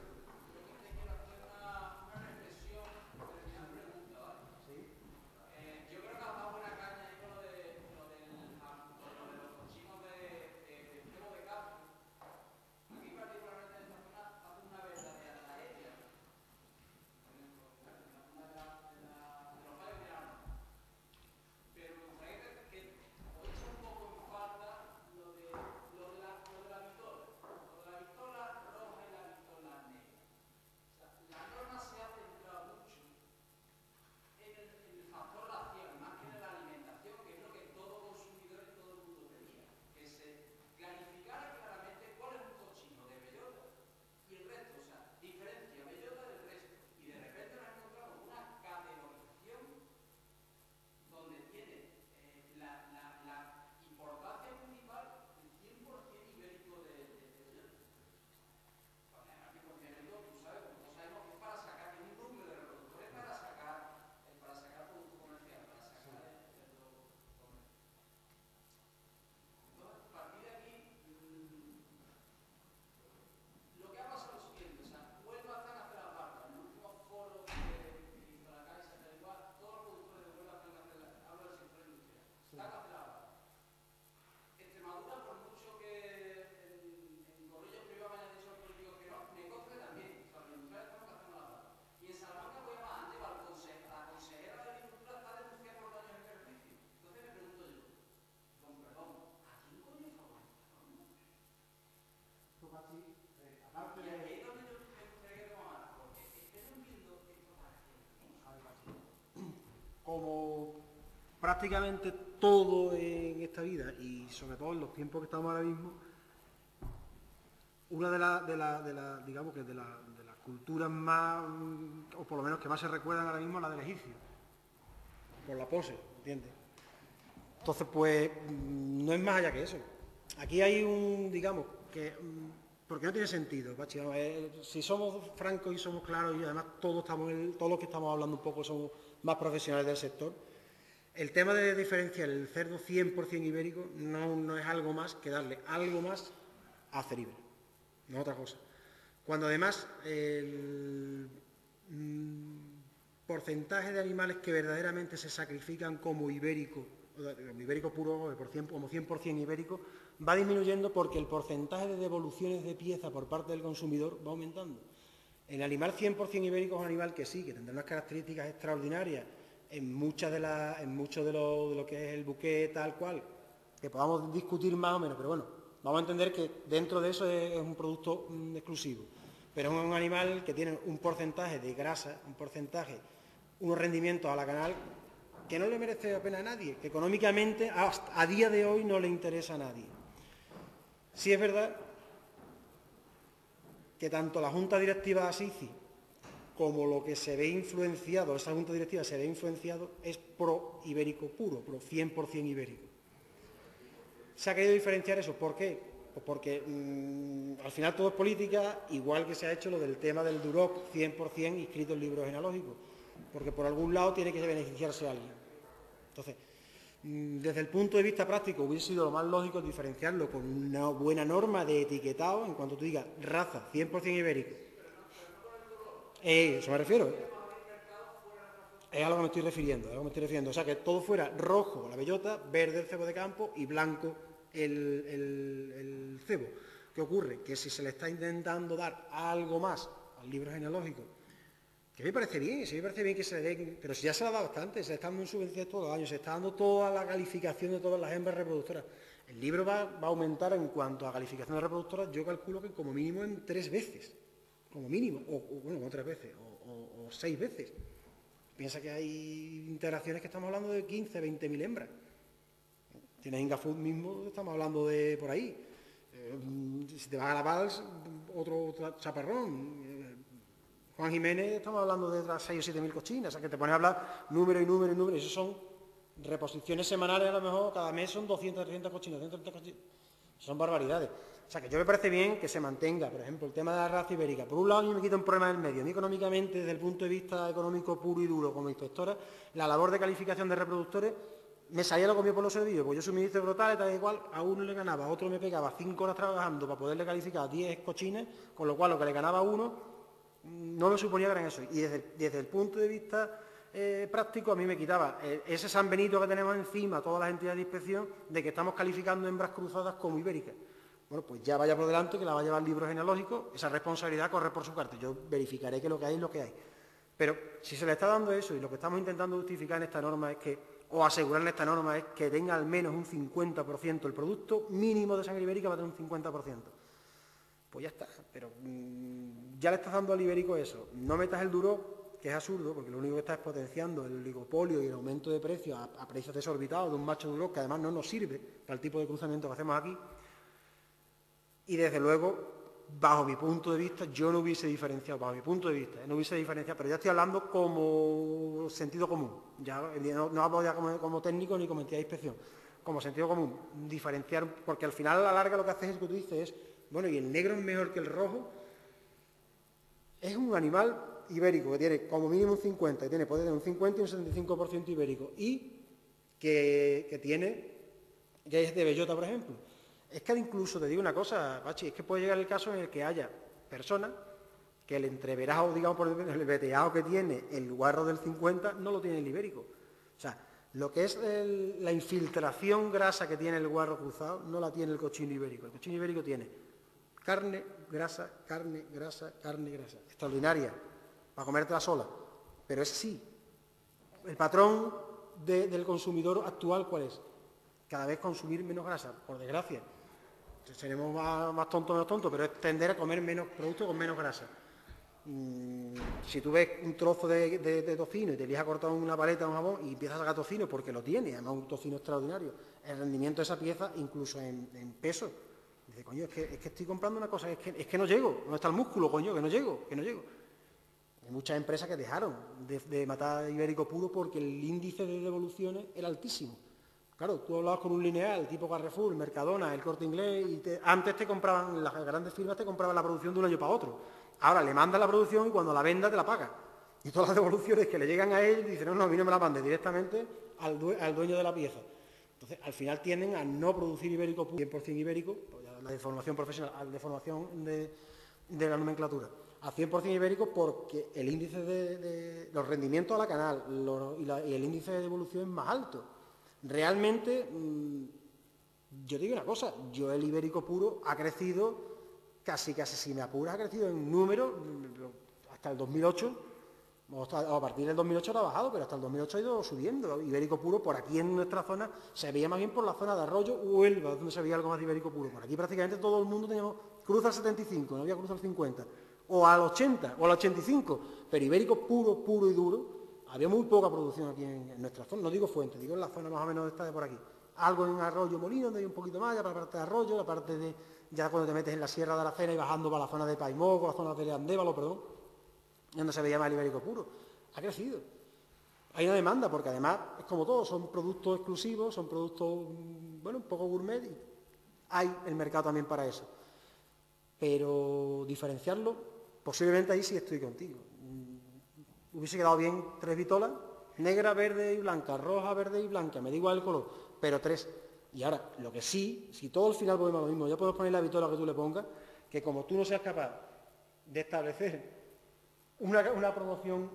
Como prácticamente todo en esta vida y sobre todo en los tiempos que estamos ahora mismo, una de las culturas más, o por lo menos que más se recuerdan ahora mismo, es la del egipcio, por la pose, ¿entiendes? Entonces, pues, no es más allá que eso. Aquí hay digamos, que, porque no tiene sentido, Pachi, si somos francos y somos claros y además todos los que estamos hablando un poco somos más profesionales del sector, el tema de diferenciar el cerdo 100% ibérico no es algo más que darle algo más a Ceribe, no es otra cosa. Cuando además el porcentaje de animales que verdaderamente se sacrifican como ibérico puro, como 100% ibérico, va disminuyendo porque el porcentaje de devoluciones de pieza por parte del consumidor va aumentando. El animal 100% ibérico es un animal que sí, que tendrá unas características extraordinarias en mucho de lo que es el buque tal cual, que podamos discutir más o menos, pero bueno, vamos a entender que dentro de eso es un producto exclusivo. pero es un animal que tiene un porcentaje de grasa, unos rendimientos a la canal que no le merece la pena a nadie, que económicamente a día de hoy no le interesa a nadie. Sí es verdad que tanto la Junta Directiva de Asici como lo que se ve influenciado, esa Junta Directiva se ve influenciado, es pro ibérico puro, pro 100% ibérico. Se ha querido diferenciar eso. ¿Por qué? Pues porque al final todo es política, igual que se ha hecho lo del tema del Duroc 100% inscrito en libros genealógicos, porque por algún lado tiene que beneficiarse a alguien. Entonces, desde el punto de vista práctico hubiese sido lo más lógico diferenciarlo con una buena norma de etiquetado en cuanto tú digas raza 100% ibérico. Eso me refiero. Es a lo que me estoy refiriendo, O sea, que todo fuera rojo la bellota, verde el cebo de campo y blanco el cebo. ¿Qué ocurre? Que si se le está intentando dar algo más al libro genealógico, que me parece bien, que se le dé, pero si ya se le ha dado bastante, se le está dando subvenciones todos los años, se está dando toda la calificación de todas las hembras reproductoras. El libro va a aumentar en cuanto a calificación de reproductoras, yo calculo que como mínimo en 3 veces, como mínimo, o 3 veces, o 6 veces. Piensa que hay interacciones que estamos hablando de 15, 20.000 hembras. Tienes Ingafood mismo, estamos hablando de por ahí. Si te vas a la Vals, otro chaparrón. Juan Jiménez, estamos hablando de otras 6 o 7.000 cochinas. O sea, que te pones a hablar número. Eso son reposiciones semanales, a lo mejor cada mes son 200, 300 cochinas, 230 cochinas. Son barbaridades. O sea, que yo me parece bien que se mantenga, por ejemplo, el tema de la raza ibérica. Por un lado, a mí me quita un problema del medio. A mí económicamente, desde el punto de vista económico puro y duro, como inspectora, la labor de calificación de reproductores me salía lo comido por los servicios, pues yo suministro brutales, tal y cual, a uno le ganaba, a otro me pegaba 5 horas trabajando para poderle calificar 10 cochines, con lo cual lo que le ganaba a uno no me suponía gran eso. Y desde el punto de vista práctico, a mí me quitaba ese San Benito que tenemos encima, todas las entidades de inspección, de que estamos calificando hembras cruzadas como ibéricas. Bueno, pues ya vaya por delante, que la va a llevar el libro genealógico, esa responsabilidad corre por su parte. Yo verificaré que lo que hay es lo que hay. Pero si se le está dando eso y lo que estamos intentando justificar en esta norma es que, o asegurar en esta norma es que tenga al menos un 50%, el producto mínimo de sangre ibérica va a tener un 50%. Pues ya está, pero ya le estás dando al ibérico eso. No metas el duro, que es absurdo, porque lo único que está es potenciando el oligopolio y el aumento de precios a precios desorbitados de un macho duro que además no nos sirve para el tipo de cruzamiento que hacemos aquí. Y desde luego, bajo mi punto de vista, yo no hubiese diferenciado, pero ya estoy hablando como sentido común, ya no hablo ya como técnico ni como entidad de inspección, como sentido común, diferenciar, porque al final a la larga lo que haces es que tú dices, bueno, y el negro es mejor que el rojo, es un animal ibérico que tiene como mínimo un 50, que puede tener un 50 y un 75% ibérico, y que es de bellota, por ejemplo. Es que incluso, te digo una cosa, Pachi, es que puede llegar el caso en el que haya personas que el entreverado, digamos, por el veteado que tiene el guarro del 50 no lo tiene el ibérico. O sea, lo que es la infiltración grasa que tiene el guarro cruzado no la tiene el cochino ibérico. El cochino ibérico tiene carne, grasa, carne, grasa, carne, grasa. Extraordinaria, para comértela sola. Pero es sí. El patrón del consumidor actual, ¿cuál es? Cada vez consumir menos grasa, por desgracia. Seremos más tontos, menos tontos, pero es tender a comer menos productos con menos grasa. Si tú ves un trozo de tocino y te eliges a cortar una paleta o un jamón y empiezas a sacar tocino porque lo tiene, además un tocino extraordinario, el rendimiento de esa pieza, incluso en peso, dice, coño, es que estoy comprando una cosa, es que no llego, ¿dónde está el músculo, coño? Que no llego. Hay muchas empresas que dejaron de matar ibérico puro porque el índice de devoluciones era altísimo. Claro, tú hablabas con un lineal, tipo Carrefour, Mercadona, El Corte Inglés, y antes te compraban, las grandes firmas te compraban la producción de un año para otro. Ahora le mandas la producción y cuando la venda te la paga. Y todas las devoluciones que le llegan a él dicen, no, a mí no me la mandes directamente al dueño de la pieza. Entonces, al final tienden a no producir ibérico puro, 100% ibérico, pues la deformación profesional, la deformación de la nomenclatura, a 100% ibérico porque el índice de los rendimientos a la canal y el índice de devolución es más alto. Realmente, yo digo una cosa, yo el ibérico puro ha crecido, casi si me apuras, ha crecido en número hasta el 2008, o a partir del 2008 ha bajado, pero hasta el 2008 ha ido subiendo. Ibérico puro, por aquí en nuestra zona, se veía más bien por la zona de Arroyo o Huelva, donde se veía algo más de ibérico puro. Por aquí prácticamente todo el mundo teníamos cruza el 75, no había cruza el 50, o al 80, o al 85, pero ibérico puro, puro y duro, había muy poca producción aquí en nuestra zona, no digo Fuente, digo en la zona más o menos esta de por aquí. Algo en Arroyo Molino, donde hay un poquito más, ya para la parte de Arroyo, la parte de, ya cuando te metes en la Sierra de Aracena y bajando para la zona de Paimó, la zona de Andévalo, perdón, donde se veía más el ibérico puro. Ha crecido. Hay una demanda, porque además es como todo, son productos exclusivos, son productos, bueno, un poco gourmet, y hay el mercado también para eso. Pero diferenciarlo, posiblemente ahí sí estoy contigo. Hubiese quedado bien 3 vitolas, negra, verde y blanca, roja, verde y blanca, me da igual el color, pero 3. Y ahora, lo que sí, si todo al final volvemos a lo mismo, ya puedes poner la vitola que tú le pongas, que como tú no seas capaz de establecer una promoción,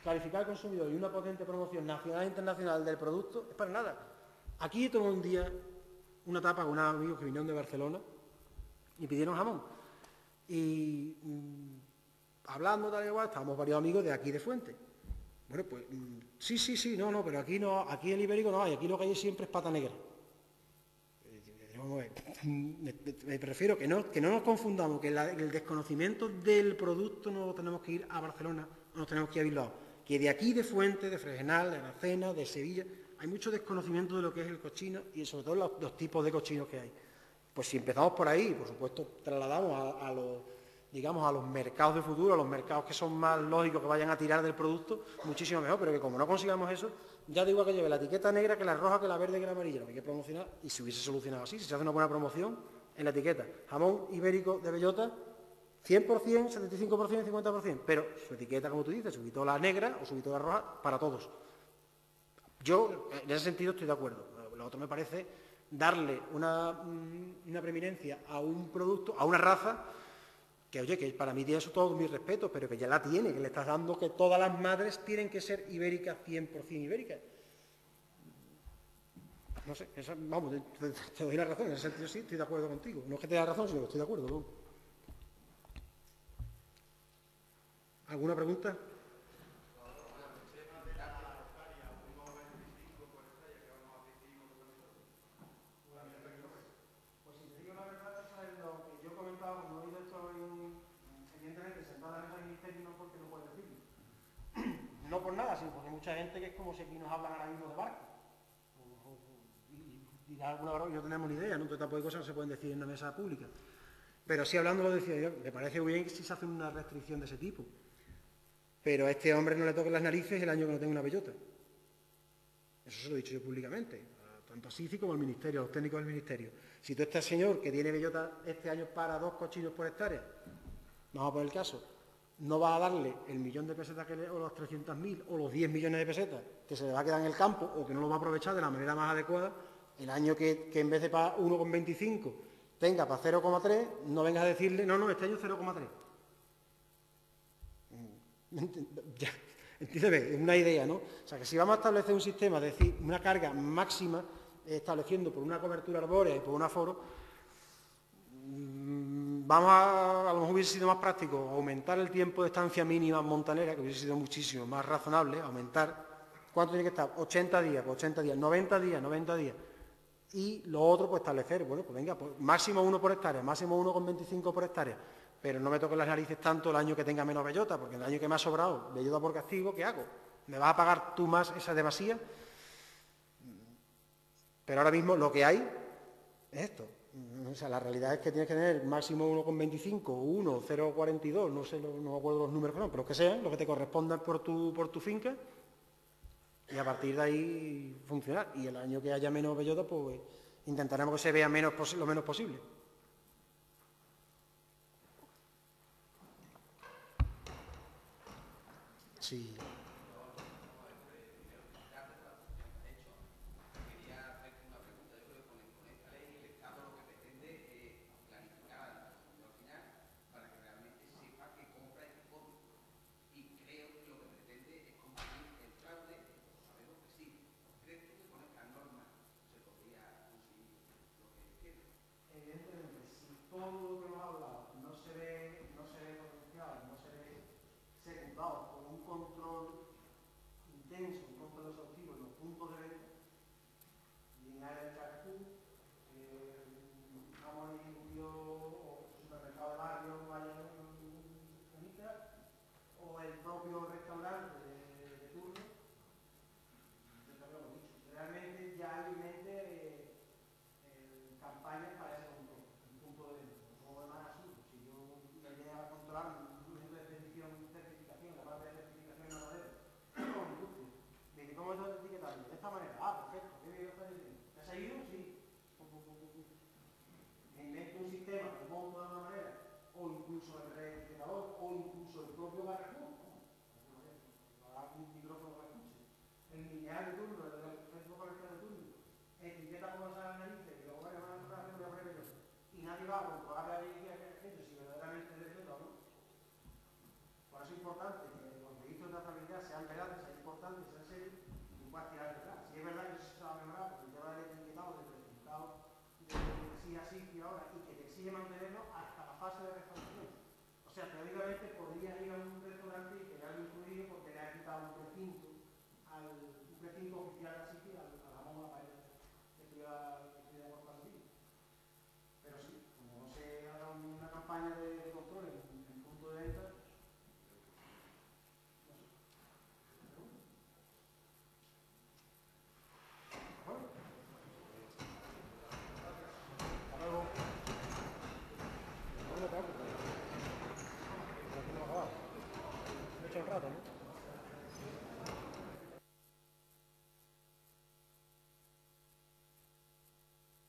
clarificar al consumidor y una potente promoción nacional e internacional del producto, es para nada. Aquí tomé un día una tapa con unos amigos que vinieron de Barcelona y pidieron jamón. Y hablando tal y igual, estábamos varios amigos de aquí de Fuente. Bueno, pues sí, no, pero aquí no, aquí en ibérico no hay, aquí lo que hay siempre es pata negra. Vamos a ver, me prefiero que no nos confundamos, que el desconocimiento del producto no tenemos que ir a Barcelona, no nos tenemos que ir a Bilbao, que de aquí de Fuente, de Fregenal, de Aracena, de Sevilla, hay mucho desconocimiento de lo que es el cochino y sobre todo los tipos de cochinos que hay. Pues si empezamos por ahí, por supuesto, trasladamos a los mercados de futuro, a los mercados que son más lógicos que vayan a tirar del producto, muchísimo mejor, pero que como no consigamos eso, ya da igual que lleve la etiqueta negra, que la roja, que la verde, que la amarilla, lo que hay que promocionar, y se hubiese solucionado así, si se hace una buena promoción en la etiqueta. Jamón ibérico de bellota, 100%, 75%, 50%, pero su etiqueta, como tú dices, su vitola negra o su vitola roja, para todos. Yo, en ese sentido, estoy de acuerdo. Lo otro me parece darle una preeminencia a un producto, a una raza, que oye, que para mí tiene eso todo mi respeto, pero que ya la tiene, que le estás dando que todas las madres tienen que ser ibéricas, 100% ibéricas. No sé, vamos, te doy la razón, en ese sentido sí, estoy de acuerdo contigo. No es que te dé la razón, sino que estoy de acuerdo. ¿No? ¿Alguna pregunta? No por nada, sino porque hay mucha gente que es como si aquí nos hablan ahora mismo de barco. Y alguna hora no tenemos ni idea, ¿no? Todo tipo de cosas no se pueden decir en una mesa pública. Pero sí hablando lo decía yo, me parece bien que si se hace una restricción de ese tipo. Pero a este hombre no le toquen las narices el año que no tenga una bellota. Eso se lo he dicho yo públicamente, tanto a SICI como al Ministerio, a los técnicos del Ministerio. Si tú este señor que tiene bellota este año para 2 cochinos por hectárea, vamos a poner el caso, no va a darle el 1.000.000 de pesetas o los 300.000 o los 10 millones de pesetas que se le va a quedar en el campo o que no lo va a aprovechar de la manera más adecuada, el año que en vez de para 1,25 tenga para 0,3, no vengas a decirle, no, este año 0,3. Entiéndeme, es una idea, ¿no? O sea, que si vamos a establecer un sistema, es decir, una carga máxima, estableciendo por una cobertura arbórea y por un aforo, a lo mejor hubiese sido más práctico aumentar el tiempo de estancia mínima montanera, que hubiese sido muchísimo más razonable, aumentar, ¿cuánto tiene que estar? 80 días, pues 80 días, 90 días, 90 días. Y lo otro, pues establecer, bueno, pues venga, pues máximo 1 por hectárea, máximo 1,25 por hectárea, pero no me toquen las narices tanto el año que tenga menos bellota, porque el año que me ha sobrado bellota por castigo, ¿qué hago? ¿Me vas a pagar tú más esa demasía? Pero ahora mismo lo que hay es esto. O sea, la realidad es que tienes que tener máximo 1,25, 1, 0,42, no sé, no me acuerdo los números, no, pero que sean, lo que te corresponda por tu finca, y a partir de ahí funcionar. Y el año que haya menos bellota, pues intentaremos que se vea lo menos posible. Sí. Todo lo que hemos hablado no se ve potencial, no se ve secundado por un control intenso, un control exhaustivo en los puntos de venta, bien área de Carrefour, vamos a ir o supermercado de barrio, vaya privado, cuando pagarle a la gente, si verdaderamente es de ¿no? Por eso es importante que los registros de trazabilidad sean veraces, sean importantes, sean serios y puedas tirar detrás. Si es verdad que eso se va a mejorar, porque el tema del etiquetado, del certificado de que sigue así y ahora, y que te exige mantenerlo hasta la fase de restauración. O sea, teóricamente podrías ir a un restaurante y que